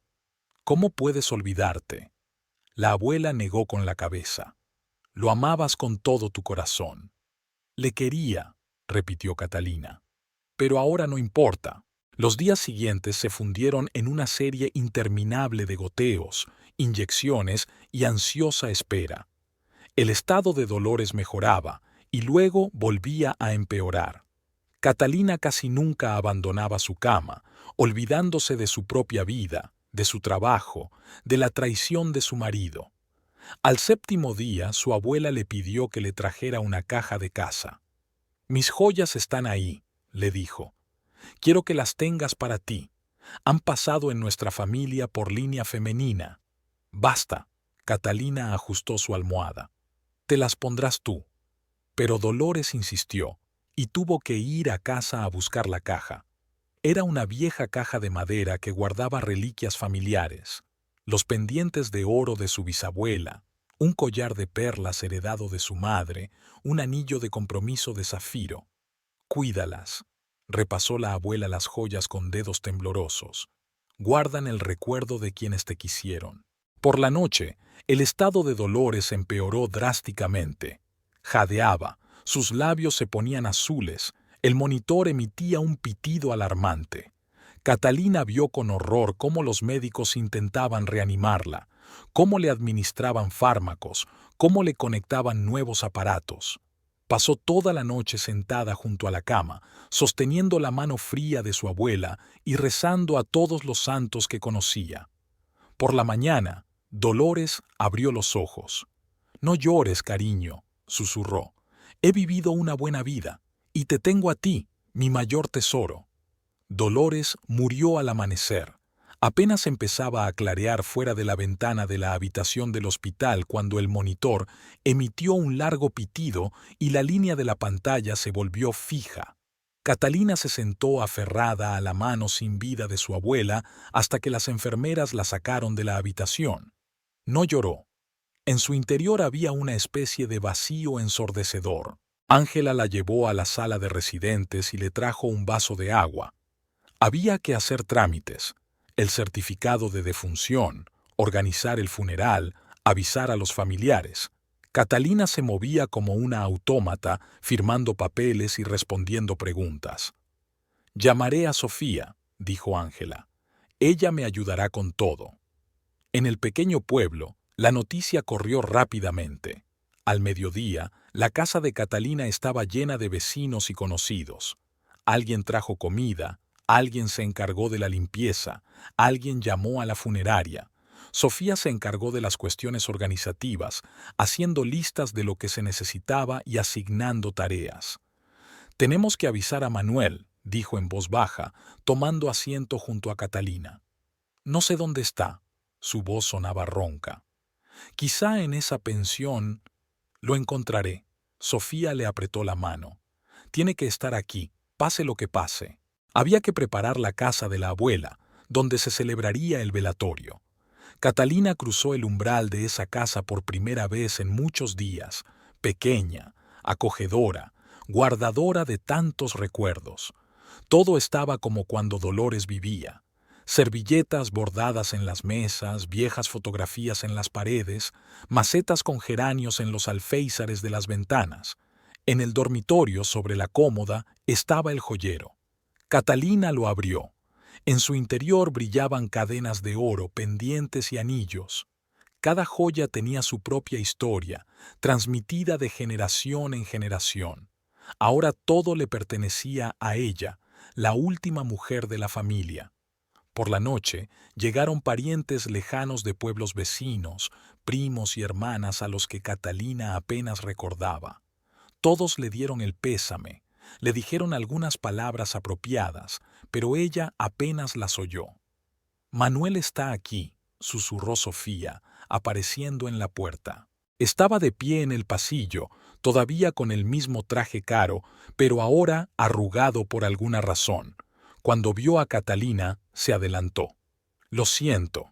[SPEAKER 1] ¿Cómo puedes olvidarte? La abuela negó con la cabeza. Lo amabas con todo tu corazón. Le quería, repitió Catalina. Pero ahora no importa. Los días siguientes se fundieron en una serie interminable de goteos, inyecciones y ansiosa espera. El estado de Dolores mejoraba y luego volvía a empeorar. Catalina casi nunca abandonaba su cama, olvidándose de su propia vida, de su trabajo, de la traición de su marido. Al séptimo día, su abuela le pidió que le trajera una caja de casa. «Mis joyas están ahí», le dijo. «Quiero que las tengas para ti. Han pasado en nuestra familia por línea femenina». «Basta», Catalina ajustó su almohada. «Te las pondrás tú». Pero Dolores insistió, y tuvo que ir a casa a buscar la caja. Era una vieja caja de madera que guardaba reliquias familiares, los pendientes de oro de su bisabuela, un collar de perlas heredado de su madre, un anillo de compromiso de zafiro. «Cuídalas», repasó la abuela las joyas con dedos temblorosos. «Guardan el recuerdo de quienes te quisieron». Por la noche, el estado de Dolores empeoró drásticamente. Jadeaba, sus labios se ponían azules, el monitor emitía un pitido alarmante. Catalina vio con horror cómo los médicos intentaban reanimarla, cómo le administraban fármacos, cómo le conectaban nuevos aparatos. Pasó toda la noche sentada junto a la cama, sosteniendo la mano fría de su abuela y rezando a todos los santos que conocía. Por la mañana, Dolores abrió los ojos. «No llores, cariño», susurró. «He vivido una buena vida, y te tengo a ti, mi mayor tesoro». Dolores murió al amanecer. Apenas empezaba a clarear fuera de la ventana de la habitación del hospital cuando el monitor emitió un largo pitido y la línea de la pantalla se volvió fija. Catalina se sentó aferrada a la mano sin vida de su abuela hasta que las enfermeras la sacaron de la habitación. No lloró. En su interior había una especie de vacío ensordecedor. Ángela la llevó a la sala de residentes y le trajo un vaso de agua. Había que hacer trámites, el certificado de defunción, organizar el funeral, avisar a los familiares. Catalina se movía como una autómata, firmando papeles y respondiendo preguntas. «Llamaré a Sofía», dijo Ángela. «Ella me ayudará con todo». En el pequeño pueblo, la noticia corrió rápidamente. Al mediodía, la casa de Catalina estaba llena de vecinos y conocidos. Alguien trajo comida, alguien se encargó de la limpieza, alguien llamó a la funeraria. Sofía se encargó de las cuestiones organizativas, haciendo listas de lo que se necesitaba y asignando tareas. «Tenemos que avisar a Manuel», dijo en voz baja, tomando asiento junto a Catalina. «No sé dónde está». Su voz sonaba ronca. «Quizá en esa pensión...» «Lo encontraré». Sofía le apretó la mano. «Tiene que estar aquí, pase lo que pase». Había que preparar la casa de la abuela, donde se celebraría el velatorio. Catalina cruzó el umbral de esa casa por primera vez en muchos días, pequeña, acogedora, guardadora de tantos recuerdos. Todo estaba como cuando Dolores vivía. Servilletas bordadas en las mesas, viejas fotografías en las paredes, macetas con geranios en los alféizares de las ventanas. En el dormitorio, sobre la cómoda, estaba el joyero. Catalina lo abrió. En su interior brillaban cadenas de oro, pendientes y anillos. Cada joya tenía su propia historia, transmitida de generación en generación. Ahora todo le pertenecía a ella, la última mujer de la familia. Por la noche llegaron parientes lejanos de pueblos vecinos, primos y hermanas a los que Catalina apenas recordaba. Todos le dieron el pésame, le dijeron algunas palabras apropiadas, pero ella apenas las oyó. «Manuel está aquí», susurró Sofía, apareciendo en la puerta. Estaba de pie en el pasillo, todavía con el mismo traje caro, pero ahora arrugado por alguna razón. Cuando vio a Catalina, se adelantó. «Lo siento».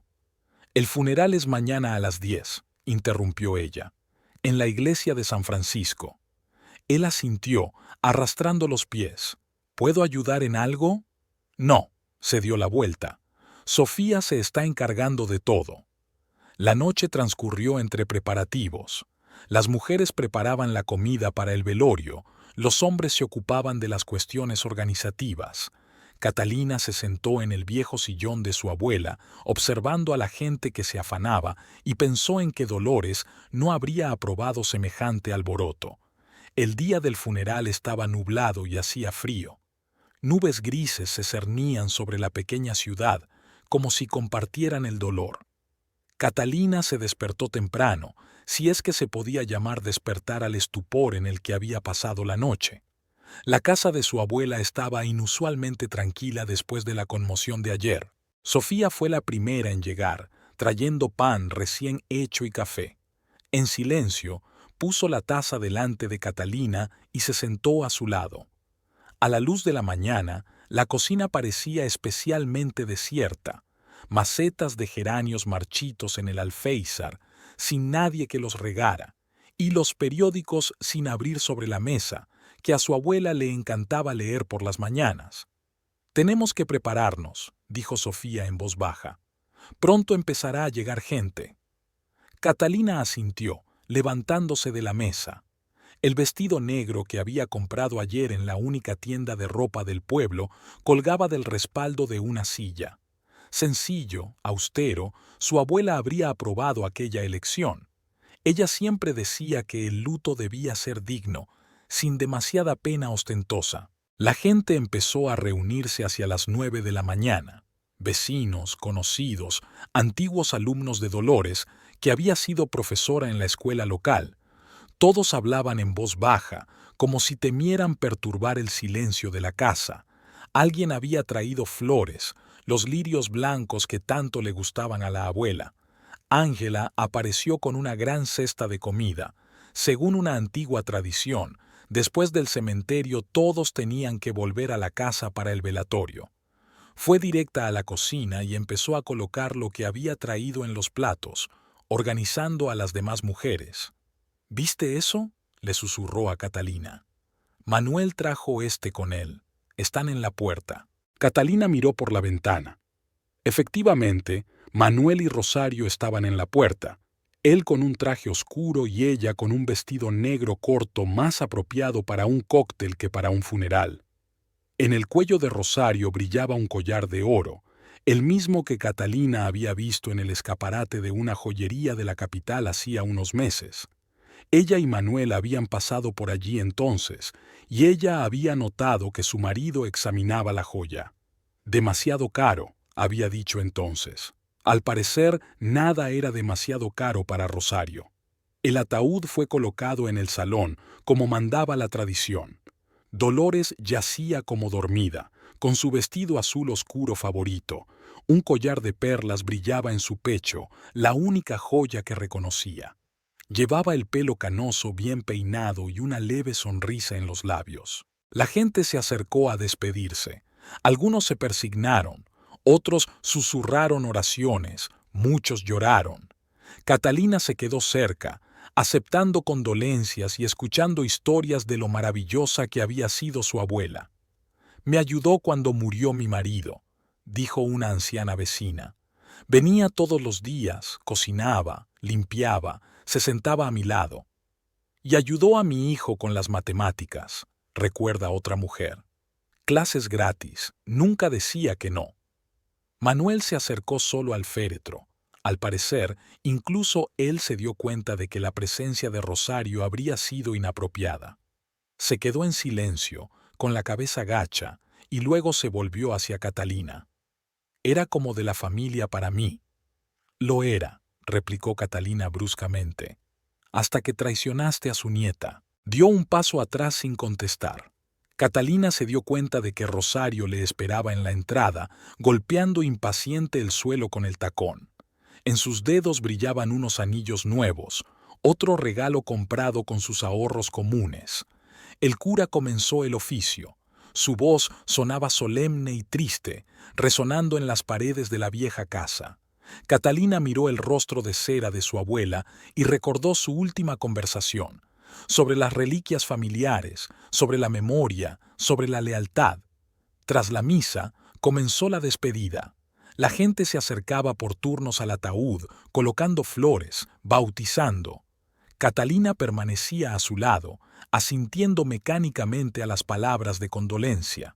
[SPEAKER 1] «El funeral es mañana a las 10», interrumpió ella. «En la iglesia de San Francisco». Él asintió, arrastrando los pies. «¿Puedo ayudar en algo?» «No», se dio la vuelta. «Sofía se está encargando de todo». La noche transcurrió entre preparativos. Las mujeres preparaban la comida para el velorio, los hombres se ocupaban de las cuestiones organizativas. Catalina se sentó en el viejo sillón de su abuela, observando a la gente que se afanaba, y pensó en que Dolores no habría aprobado semejante alboroto. El día del funeral estaba nublado y hacía frío. Nubes grises se cernían sobre la pequeña ciudad, como si compartieran el dolor. Catalina se despertó temprano, si es que se podía llamar despertar al estupor en el que había pasado la noche. La casa de su abuela estaba inusualmente tranquila después de la conmoción de ayer. Sofía fue la primera en llegar, trayendo pan recién hecho y café. En silencio, puso la taza delante de Catalina y se sentó a su lado. A la luz de la mañana, la cocina parecía especialmente desierta. Macetas de geranios marchitos en el alféizar, sin nadie que los regara, y los periódicos sin abrir sobre la mesa, que a su abuela le encantaba leer por las mañanas. «Tenemos que prepararnos», dijo Sofía en voz baja. «Pronto empezará a llegar gente». Catalina asintió, levantándose de la mesa. El vestido negro que había comprado ayer en la única tienda de ropa del pueblo colgaba del respaldo de una silla. Sencillo, austero, su abuela habría aprobado aquella elección. Ella siempre decía que el luto debía ser digno, sin demasiada pena ostentosa. La gente empezó a reunirse hacia las 9 de la mañana. Vecinos, conocidos, antiguos alumnos de Dolores, que había sido profesora en la escuela local. Todos hablaban en voz baja, como si temieran perturbar el silencio de la casa. Alguien había traído flores, los lirios blancos que tanto le gustaban a la abuela. Ángela apareció con una gran cesta de comida. Según una antigua tradición, Después del cementerio todos tenían que volver a la casa para el velatorio. Fue directa a la cocina y empezó a colocar lo que había traído en los platos, organizando a las demás mujeres. ¿Viste eso?, le susurró a Catalina. Manuel trajo este con él. Están en la puerta. Catalina miró por la ventana. Efectivamente, Manuel y Rosario estaban en la puerta, él con un traje oscuro y ella con un vestido negro corto más apropiado para un cóctel que para un funeral. En el cuello de Rosario brillaba un collar de oro, el mismo que Catalina había visto en el escaparate de una joyería de la capital hacía unos meses. Ella y Manuel habían pasado por allí entonces, y ella había notado que su marido examinaba la joya. Demasiado caro, había dicho entonces. Al parecer, nada era demasiado caro para Rosario. El ataúd fue colocado en el salón, como mandaba la tradición. Dolores yacía como dormida, con su vestido azul oscuro favorito. Un collar de perlas brillaba en su pecho, la única joya que reconocía. Llevaba el pelo canoso bien peinado y una leve sonrisa en los labios. La gente se acercó a despedirse. Algunos se persignaron, otros susurraron oraciones, muchos lloraron. Catalina se quedó cerca, aceptando condolencias y escuchando historias de lo maravillosa que había sido su abuela. «Me ayudó cuando murió mi marido», dijo una anciana vecina. «Venía todos los días, cocinaba, limpiaba, se sentaba a mi lado. Y ayudó a mi hijo con las matemáticas», recuerda otra mujer. «Clases gratis, nunca decía que no». Manuel se acercó solo al féretro. Al parecer, incluso él se dio cuenta de que la presencia de Rosario habría sido inapropiada. Se quedó en silencio, con la cabeza gacha, y luego se volvió hacia Catalina. «Era como de la familia para mí». «Lo era», replicó Catalina bruscamente, «hasta que traicionaste a su nieta». Dio un paso atrás sin contestar. Catalina se dio cuenta de que Rosario le esperaba en la entrada, golpeando impaciente el suelo con el tacón. En sus dedos brillaban unos anillos nuevos, otro regalo comprado con sus ahorros comunes. El cura comenzó el oficio. Su voz sonaba solemne y triste, resonando en las paredes de la vieja casa. Catalina miró el rostro de cera de su abuela y recordó su última conversación, sobre las reliquias familiares, sobre la memoria, sobre la lealtad. Tras la misa, comenzó la despedida. La gente se acercaba por turnos al ataúd, colocando flores, bautizando. Catalina permanecía a su lado, asintiendo mecánicamente a las palabras de condolencia.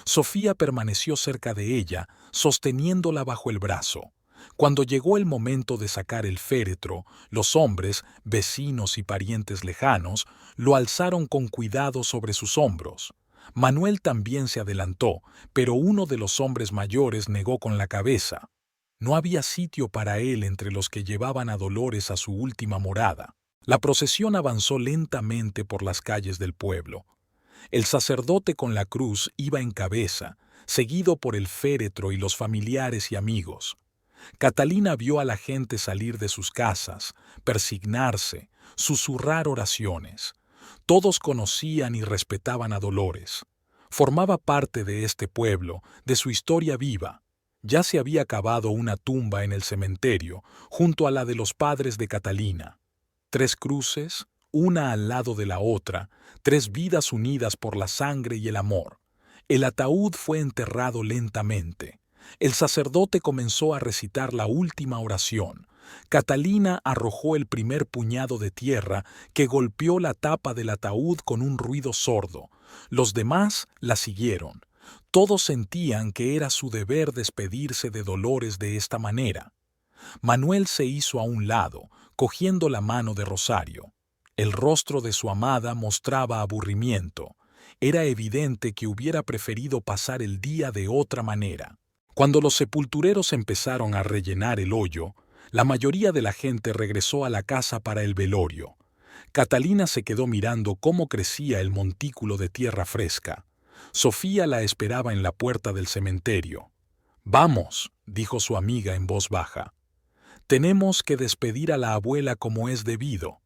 [SPEAKER 1] Sofía permaneció cerca de ella, sosteniéndola bajo el brazo. Cuando llegó el momento de sacar el féretro, los hombres, vecinos y parientes lejanos, lo alzaron con cuidado sobre sus hombros. Manuel también se adelantó, pero uno de los hombres mayores negó con la cabeza. No había sitio para él entre los que llevaban a Dolores a su última morada. La procesión avanzó lentamente por las calles del pueblo. El sacerdote con la cruz iba en cabeza, seguido por el féretro y los familiares y amigos. Catalina vio a la gente salir de sus casas, persignarse, susurrar oraciones. Todos conocían y respetaban a Dolores. Formaba parte de este pueblo, de su historia viva. Ya se había cavado una tumba en el cementerio, junto a la de los padres de Catalina. 3 cruces, una al lado de la otra, 3 vidas unidas por la sangre y el amor. El ataúd fue enterrado lentamente. El sacerdote comenzó a recitar la última oración. Catalina arrojó el primer puñado de tierra que golpeó la tapa del ataúd con un ruido sordo. Los demás la siguieron. Todos sentían que era su deber despedirse de Dolores de esta manera. Manuel se hizo a un lado, cogiendo la mano de Rosario. El rostro de su amada mostraba aburrimiento. Era evidente que hubiera preferido pasar el día de otra manera. Cuando los sepultureros empezaron a rellenar el hoyo, la mayoría de la gente regresó a la casa para el velorio. Catalina se quedó mirando cómo crecía el montículo de tierra fresca. Sofía la esperaba en la puerta del cementerio. «Vamos», dijo su amiga en voz baja. «Tenemos que despedir a la abuela como es debido».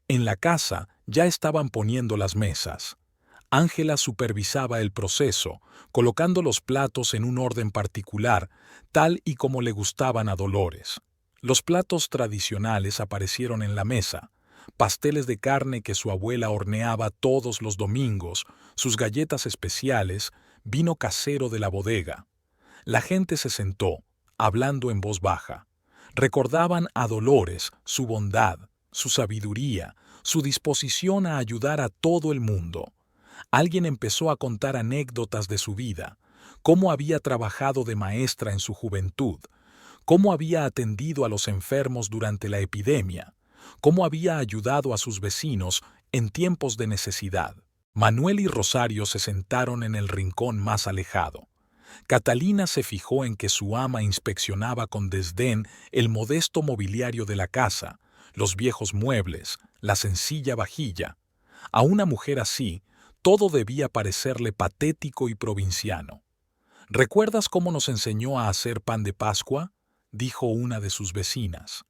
[SPEAKER 1] En la casa ya estaban poniendo las mesas. Ángela supervisaba el proceso, colocando los platos en un orden particular, tal y como le gustaban a Dolores. Los platos tradicionales aparecieron en la mesa: pasteles de carne que su abuela horneaba todos los domingos, sus galletas especiales, vino casero de la bodega. La gente se sentó, hablando en voz baja. Recordaban a Dolores, su bondad, su sabiduría, su disposición a ayudar a todo el mundo. Alguien empezó a contar anécdotas de su vida: cómo había trabajado de maestra en su juventud, cómo había atendido a los enfermos durante la epidemia, cómo había ayudado a sus vecinos en tiempos de necesidad. Manuel y Rosario se sentaron en el rincón más alejado. Catalina se fijó en que su ama inspeccionaba con desdén el modesto mobiliario de la casa, los viejos muebles, la sencilla vajilla. A una mujer así, todo debía parecerle patético y provinciano. ¿Recuerdas cómo nos enseñó a hacer pan de Pascua?, dijo una de sus vecinas.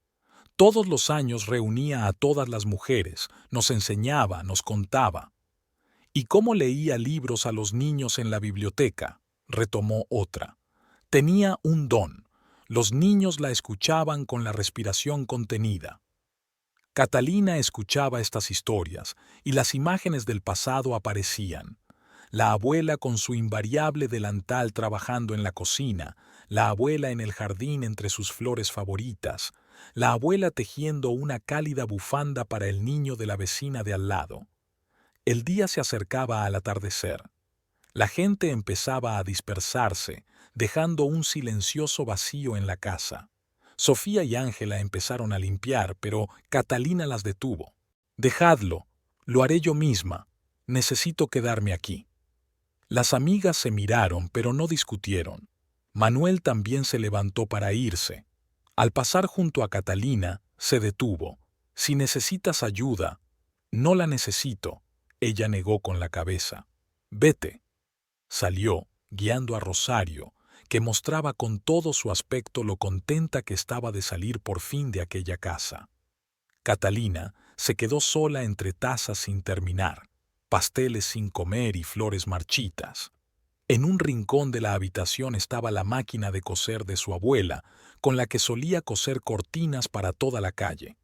[SPEAKER 1] Todos los años reunía a todas las mujeres, nos enseñaba, nos contaba. ¿Y cómo leía libros a los niños en la biblioteca?, retomó otra. Tenía un don. Los niños la escuchaban con la respiración contenida. Catalina escuchaba estas historias y las imágenes del pasado aparecían. La abuela con su invariable delantal trabajando en la cocina, la abuela en el jardín entre sus flores favoritas, la abuela tejiendo una cálida bufanda para el niño de la vecina de al lado. El día se acercaba al atardecer. La gente empezaba a dispersarse, dejando un silencioso vacío en la casa. Sofía y Ángela empezaron a limpiar, pero Catalina las detuvo. «Dejadlo, lo haré yo misma. Necesito quedarme aquí». Las amigas se miraron, pero no discutieron. Manuel también se levantó para irse. Al pasar junto a Catalina, se detuvo. «Si necesitas ayuda». «No la necesito», ella negó con la cabeza. «Vete». Salió, guiando a Rosario, que mostraba con todo su aspecto lo contenta que estaba de salir por fin de aquella casa. Catalina se quedó sola entre tazas sin terminar, pasteles sin comer y flores marchitas. En un rincón de la habitación estaba la máquina de coser de su abuela, con la que solía coser cortinas para toda la calle.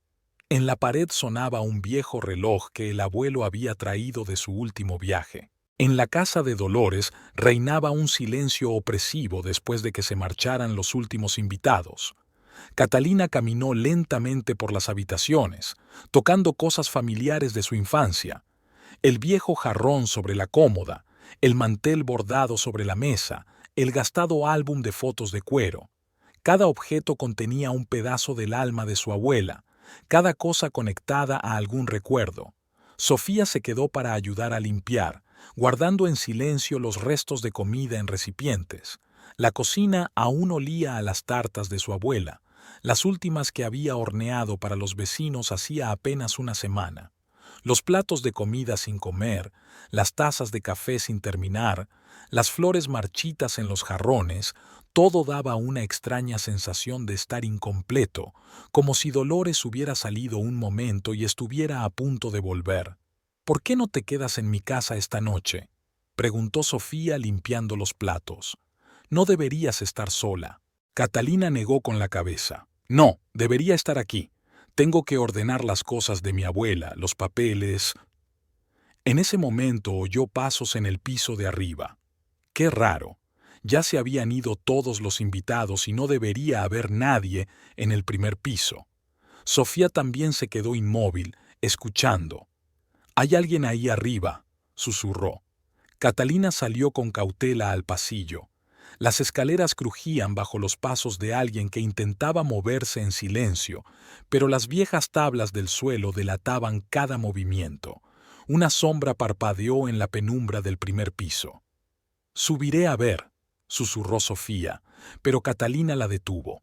[SPEAKER 1] En la pared sonaba un viejo reloj que el abuelo había traído de su último viaje. En la casa de Dolores reinaba un silencio opresivo después de que se marcharan los últimos invitados. Catalina caminó lentamente por las habitaciones, tocando cosas familiares de su infancia: el viejo jarrón sobre la cómoda, el mantel bordado sobre la mesa, el gastado álbum de fotos de cuero. Cada objeto contenía un pedazo del alma de su abuela, cada cosa conectada a algún recuerdo. Sofía se quedó para ayudar a limpiar, guardando en silencio los restos de comida en recipientes. La cocina aún olía a las tartas de su abuela, las últimas que había horneado para los vecinos hacía apenas una semana. Los platos de comida sin comer, las tazas de café sin terminar, las flores marchitas en los jarrones, todo daba una extraña sensación de estar incompleto, como si Dolores hubiera salido un momento y estuviera a punto de volver. «¿Por qué no te quedas en mi casa esta noche?», preguntó Sofía limpiando los platos. «No deberías estar sola». Catalina negó con la cabeza. «No, debería estar aquí. Tengo que ordenar las cosas de mi abuela, los papeles». En ese momento oyó pasos en el piso de arriba. ¡Qué raro! Ya se habían ido todos los invitados y no debería haber nadie en el primer piso. Sofía también se quedó inmóvil, escuchando. «Hay alguien ahí arriba», susurró. Catalina salió con cautela al pasillo. Las escaleras crujían bajo los pasos de alguien que intentaba moverse en silencio, pero las viejas tablas del suelo delataban cada movimiento. Una sombra parpadeó en la penumbra del primer piso. «Subiré a ver», susurró Sofía, pero Catalina la detuvo.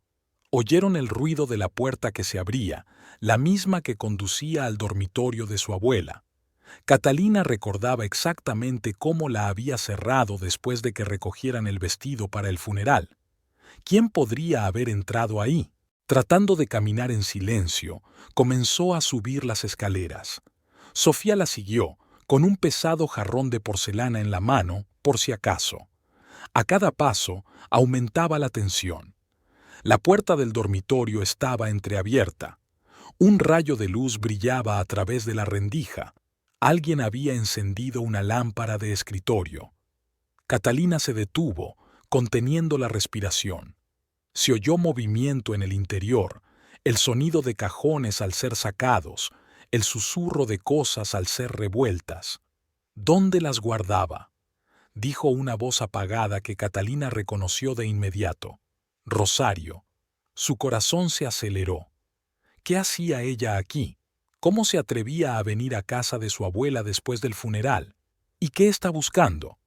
[SPEAKER 1] Oyeron el ruido de la puerta que se abría, la misma que conducía al dormitorio de su abuela. Catalina recordaba exactamente cómo la había cerrado después de que recogieran el vestido para el funeral. ¿Quién podría haber entrado ahí? Tratando de caminar en silencio, comenzó a subir las escaleras. Sofía la siguió, con un pesado jarrón de porcelana en la mano, por si acaso. A cada paso aumentaba la tensión. La puerta del dormitorio estaba entreabierta. Un rayo de luz brillaba a través de la rendija. Alguien había encendido una lámpara de escritorio. Catalina se detuvo, conteniendo la respiración. Se oyó movimiento en el interior, el sonido de cajones al ser sacados, el susurro de cosas al ser revueltas. ¿Dónde las guardaba? Dijo una voz apagada que Catalina reconoció de inmediato. Rosario. Su corazón se aceleró. ¿Qué hacía ella aquí? ¿Cómo se atrevía a venir a casa de su abuela después del funeral? ¿Y qué está buscando?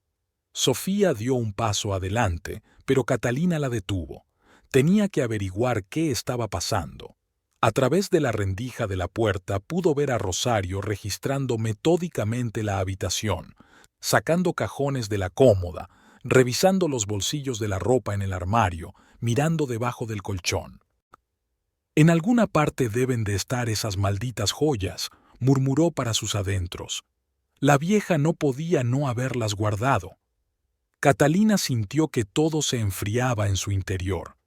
[SPEAKER 1] Sofía dio un paso adelante, pero Catalina la detuvo. Tenía que averiguar qué estaba pasando. A través de la rendija de la puerta pudo ver a Rosario registrando metódicamente la habitación, sacando cajones de la cómoda, revisando los bolsillos de la ropa en el armario, mirando debajo del colchón. En alguna parte deben de estar esas malditas joyas, murmuró para sus adentros. La vieja no podía no haberlas guardado. Catalina sintió que todo se enfriaba en su interior.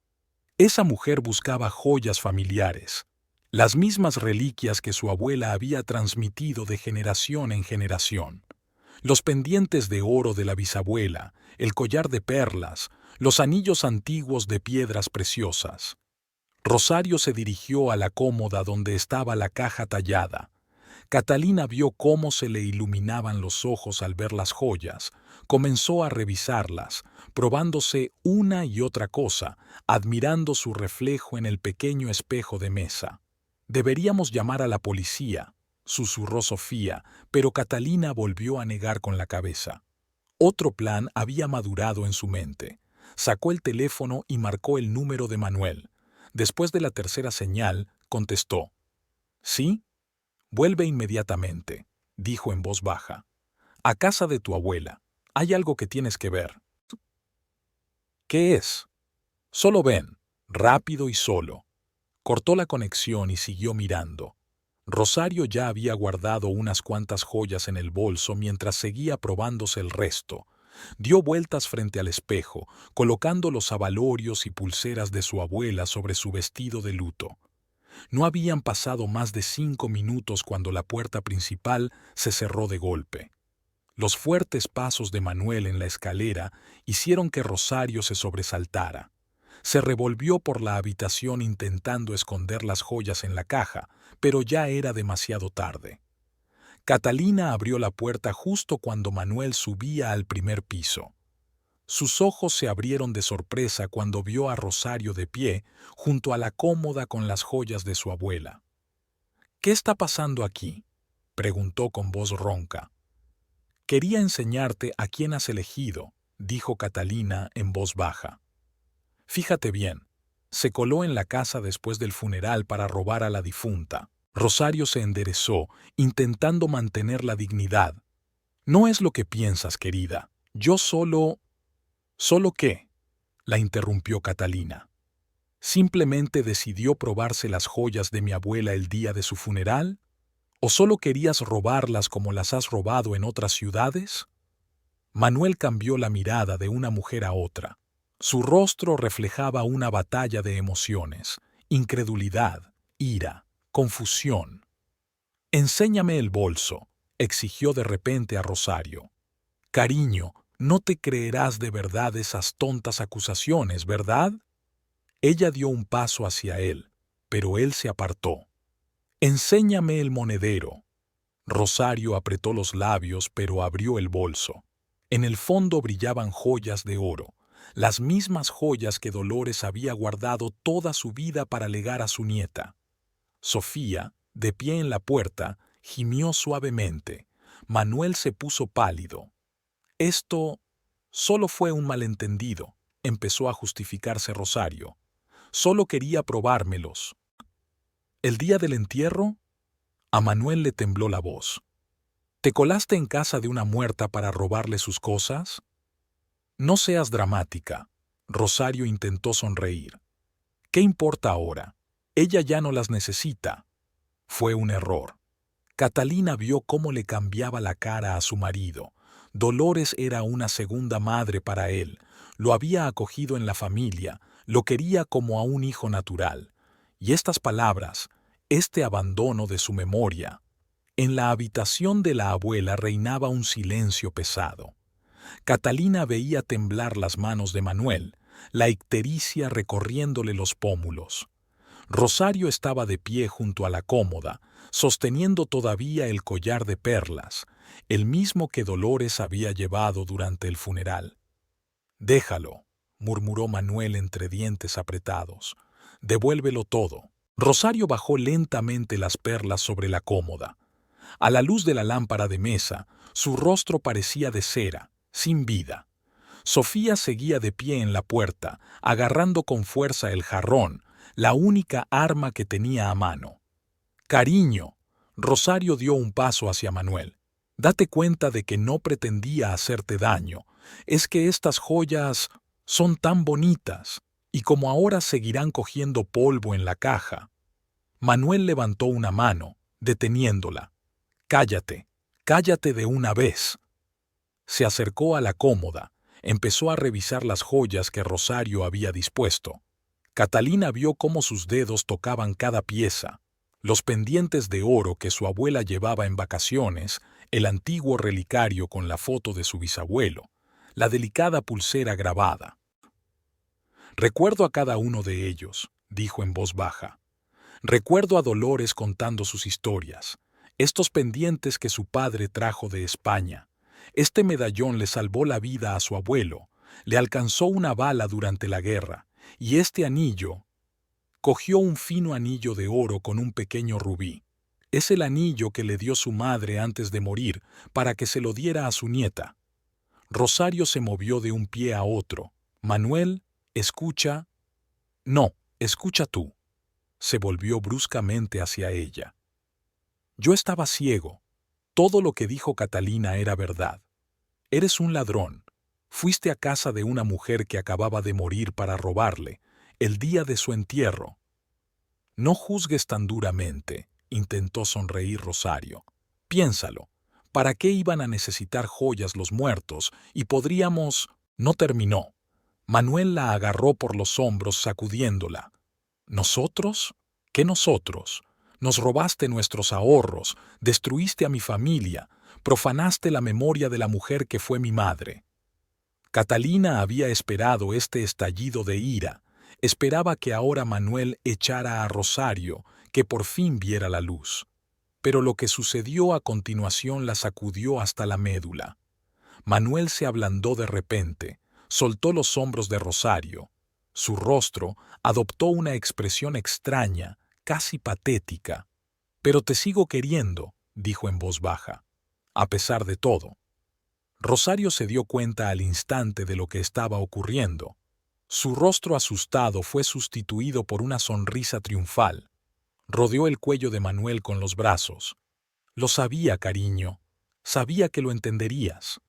[SPEAKER 1] Esa mujer buscaba joyas familiares, las mismas reliquias que su abuela había transmitido de generación en generación. Los pendientes de oro de la bisabuela, el collar de perlas, los anillos antiguos de piedras preciosas. Rosario se dirigió a la cómoda donde estaba la caja tallada. Catalina vio cómo se le iluminaban los ojos al ver las joyas. Comenzó a revisarlas, probándose una y otra cosa, admirando su reflejo en el pequeño espejo de mesa. «Deberíamos llamar a la policía», susurró Sofía, pero Catalina volvió a negar con la cabeza. Otro plan había madurado en su mente. Sacó el teléfono y marcó el número de Manuel. Después de la tercera señal, contestó. «¿Sí? Vuelve inmediatamente», dijo en voz baja. «A casa de tu abuela. Hay algo que tienes que ver». «¿Qué es?» «Solo ven, rápido y solo». Cortó la conexión y siguió mirando. Rosario ya había guardado unas cuantas joyas en el bolso mientras seguía probándose el resto. Dio vueltas frente al espejo, colocando los abalorios y pulseras de su abuela sobre su vestido de luto. No habían pasado más de 5 minutos cuando la puerta principal se cerró de golpe. Los fuertes pasos de Manuel en la escalera hicieron que Rosario se sobresaltara. Se revolvió por la habitación intentando esconder las joyas en la caja, pero ya era demasiado tarde. Catalina abrió la puerta justo cuando Manuel subía al primer piso. Sus ojos se abrieron de sorpresa cuando vio a Rosario de pie junto a la cómoda con las joyas de su abuela. «¿Qué está pasando aquí?», preguntó con voz ronca. «Quería enseñarte a quién has elegido», dijo Catalina en voz baja. «Fíjate bien, se coló en la casa después del funeral para robar a la difunta». Rosario se enderezó, intentando mantener la dignidad. «No es lo que piensas, querida. Yo solo...» «¿Solo qué?», la interrumpió Catalina. «¿Simplemente decidió probarse las joyas de mi abuela el día de su funeral? ¿O solo querías robarlas como las has robado en otras ciudades?» Manuel cambió la mirada de una mujer a otra. Su rostro reflejaba una batalla de emociones, incredulidad, ira, confusión. «Enséñame el bolso», exigió de repente a Rosario. «Cariño, no te creerás de verdad esas tontas acusaciones, ¿verdad?» Ella dio un paso hacia él, pero él se apartó. «Enséñame el monedero». Rosario apretó los labios, pero abrió el bolso. En el fondo brillaban joyas de oro, las mismas joyas que Dolores había guardado toda su vida para legar a su nieta. Sofía, de pie en la puerta, gimió suavemente. Manuel se puso pálido. «Esto solo fue un malentendido», empezó a justificarse Rosario. «Solo quería probármelos». «¿El día del entierro?» A Manuel le tembló la voz. «¿Te colaste en casa de una muerta para robarle sus cosas?» «No seas dramática». Rosario intentó sonreír. «¿Qué importa ahora? Ella ya no las necesita. Fue un error. Catalina vio cómo le cambiaba la cara a su marido. Dolores era una segunda madre para él. Lo había acogido en la familia, lo quería como a un hijo natural. Y estas palabras, este abandono de su memoria. En la habitación de la abuela reinaba un silencio pesado. Catalina veía temblar las manos de Manuel, la ictericia recorriéndole los pómulos. Rosario estaba de pie junto a la cómoda, sosteniendo todavía el collar de perlas, el mismo que Dolores había llevado durante el funeral. «Déjalo», murmuró Manuel entre dientes apretados. «Devuélvelo todo». Rosario bajó lentamente las perlas sobre la cómoda. A la luz de la lámpara de mesa, su rostro parecía de cera, sin vida. Sofía seguía de pie en la puerta, agarrando con fuerza el jarrón, la única arma que tenía a mano. «Cariño», Rosario dio un paso hacia Manuel. «Date cuenta de que no pretendía hacerte daño. Es que estas joyas son tan bonitas, y como ahora seguirán cogiendo polvo en la caja». Manuel levantó una mano, deteniéndola. «Cállate, cállate de una vez». Se acercó a la cómoda, empezó a revisar las joyas que Rosario había dispuesto. Catalina vio cómo sus dedos tocaban cada pieza, los pendientes de oro que su abuela llevaba en vacaciones, el antiguo relicario con la foto de su bisabuelo, la delicada pulsera grabada. «Recuerdo a cada uno de ellos», dijo en voz baja. «Recuerdo a Dolores contando sus historias, estos pendientes que su padre trajo de España. Este medallón le salvó la vida a su abuelo, le alcanzó una bala durante la guerra, y este anillo...» Cogió un fino anillo de oro con un pequeño rubí. «Es el anillo que le dio su madre antes de morir para que se lo diera a su nieta». Rosario se movió de un pie a otro. «Manuel, escucha». «No, escucha tú». Se volvió bruscamente hacia ella. «Yo estaba ciego. Todo lo que dijo Catalina era verdad. Eres un ladrón. Fuiste a casa de una mujer que acababa de morir para robarle, el día de su entierro». «No juzgues tan duramente», intentó sonreír Rosario. «Piénsalo. ¿Para qué iban a necesitar joyas los muertos? Y podríamos...» No terminó. Manuel la agarró por los hombros sacudiéndola. «¿Nosotros? ¿Qué nosotros? Nos robaste nuestros ahorros, destruiste a mi familia, profanaste la memoria de la mujer que fue mi madre». Catalina había esperado este estallido de ira. Esperaba que ahora Manuel echara a Rosario, que por fin viera la luz. Pero lo que sucedió a continuación la sacudió hasta la médula. Manuel se ablandó de repente, soltó los hombros de Rosario. Su rostro adoptó una expresión extraña, casi patética. «Pero te sigo queriendo», dijo en voz baja, «a pesar de todo». Rosario se dio cuenta al instante de lo que estaba ocurriendo. Su rostro asustado fue sustituido por una sonrisa triunfal. Rodeó el cuello de Manuel con los brazos. «Lo sabía, cariño. Sabía que lo entenderías».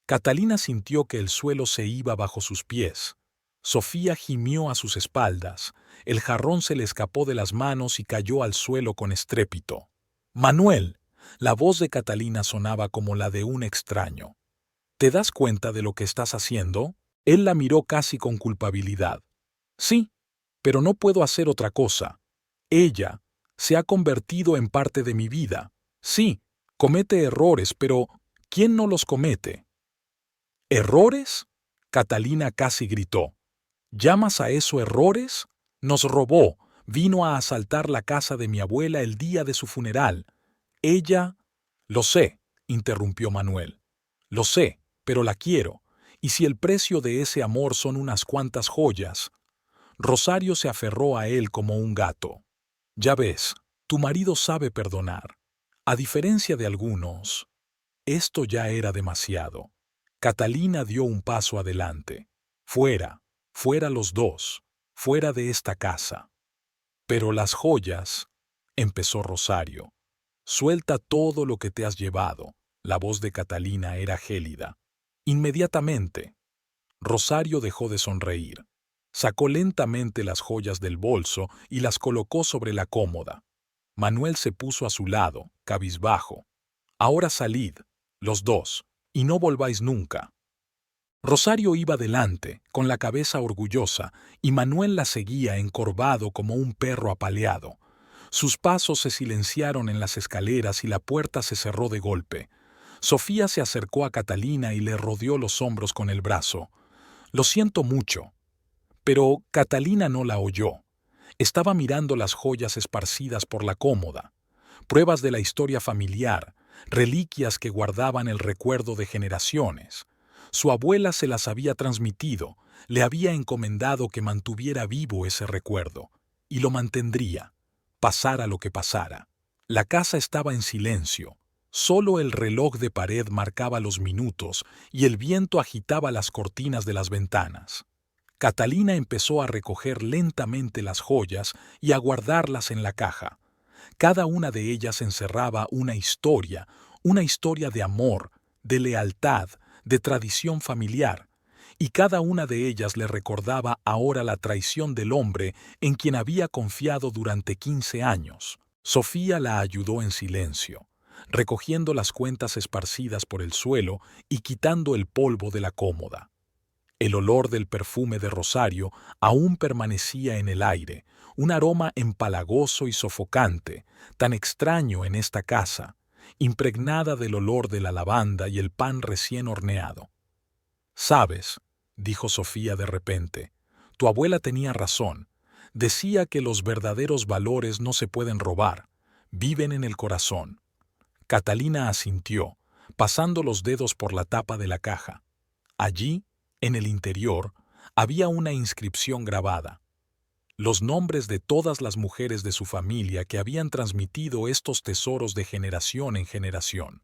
[SPEAKER 1] Catalina sintió que el suelo se iba bajo sus pies. Sofía gimió a sus espaldas. El jarrón se le escapó de las manos y cayó al suelo con estrépito. «Manuel», la voz de Catalina sonaba como la de un extraño. «¿Te das cuenta de lo que estás haciendo?» Él la miró casi con culpabilidad. «Sí, pero no puedo hacer otra cosa. Ella se ha convertido en parte de mi vida. Sí, comete errores, pero ¿quién no los comete?» «¿Errores?», Catalina casi gritó. «¿Llamas a eso errores? Nos robó, vino a asaltar la casa de mi abuela el día de su funeral. Ella...» «Lo sé», interrumpió Manuel. «Lo sé, pero la quiero. Y si el precio de ese amor son unas cuantas joyas...» Rosario se aferró a él como un gato. «Ya ves, tu marido sabe perdonar. A diferencia de algunos...» Esto ya era demasiado. Catalina dio un paso adelante. «Fuera, fuera los dos, fuera de esta casa». «Pero las joyas...» empezó Rosario. «Suelta todo lo que te has llevado». La voz de Catalina era gélida. «Inmediatamente». Rosario dejó de sonreír. Sacó lentamente las joyas del bolso y las colocó sobre la cómoda. Manuel se puso a su lado, cabizbajo. Ahora salid, los dos, y no volváis nunca. Rosario iba delante, con la cabeza orgullosa, y Manuel la seguía encorvado como un perro apaleado. Sus pasos se silenciaron en las escaleras y la puerta se cerró de golpe. Sofía se acercó a Catalina y le rodeó los hombros con el brazo. «Lo siento mucho». Pero Catalina no la oyó. Estaba mirando las joyas esparcidas por la cómoda, pruebas de la historia familiar, reliquias que guardaban el recuerdo de generaciones. Su abuela se las había transmitido, le había encomendado que mantuviera vivo ese recuerdo, y lo mantendría, pasara lo que pasara. La casa estaba en silencio. Solo el reloj de pared marcaba los minutos y el viento agitaba las cortinas de las ventanas. Catalina empezó a recoger lentamente las joyas y a guardarlas en la caja. Cada una de ellas encerraba una historia de amor, de lealtad, de tradición familiar, y cada una de ellas le recordaba ahora la traición del hombre en quien había confiado durante 15 años. Sofía la ayudó en silencio, recogiendo las cuentas esparcidas por el suelo y quitando el polvo de la cómoda. El olor del perfume de Rosario aún permanecía en el aire, un aroma empalagoso y sofocante, tan extraño en esta casa, impregnada del olor de la lavanda y el pan recién horneado. «Sabes», dijo Sofía de repente, «tu abuela tenía razón. Decía que los verdaderos valores no se pueden robar, viven en el corazón». Catalina asintió, pasando los dedos por la tapa de la caja. Allí, en el interior, había una inscripción grabada. Los nombres de todas las mujeres de su familia que habían transmitido estos tesoros de generación en generación.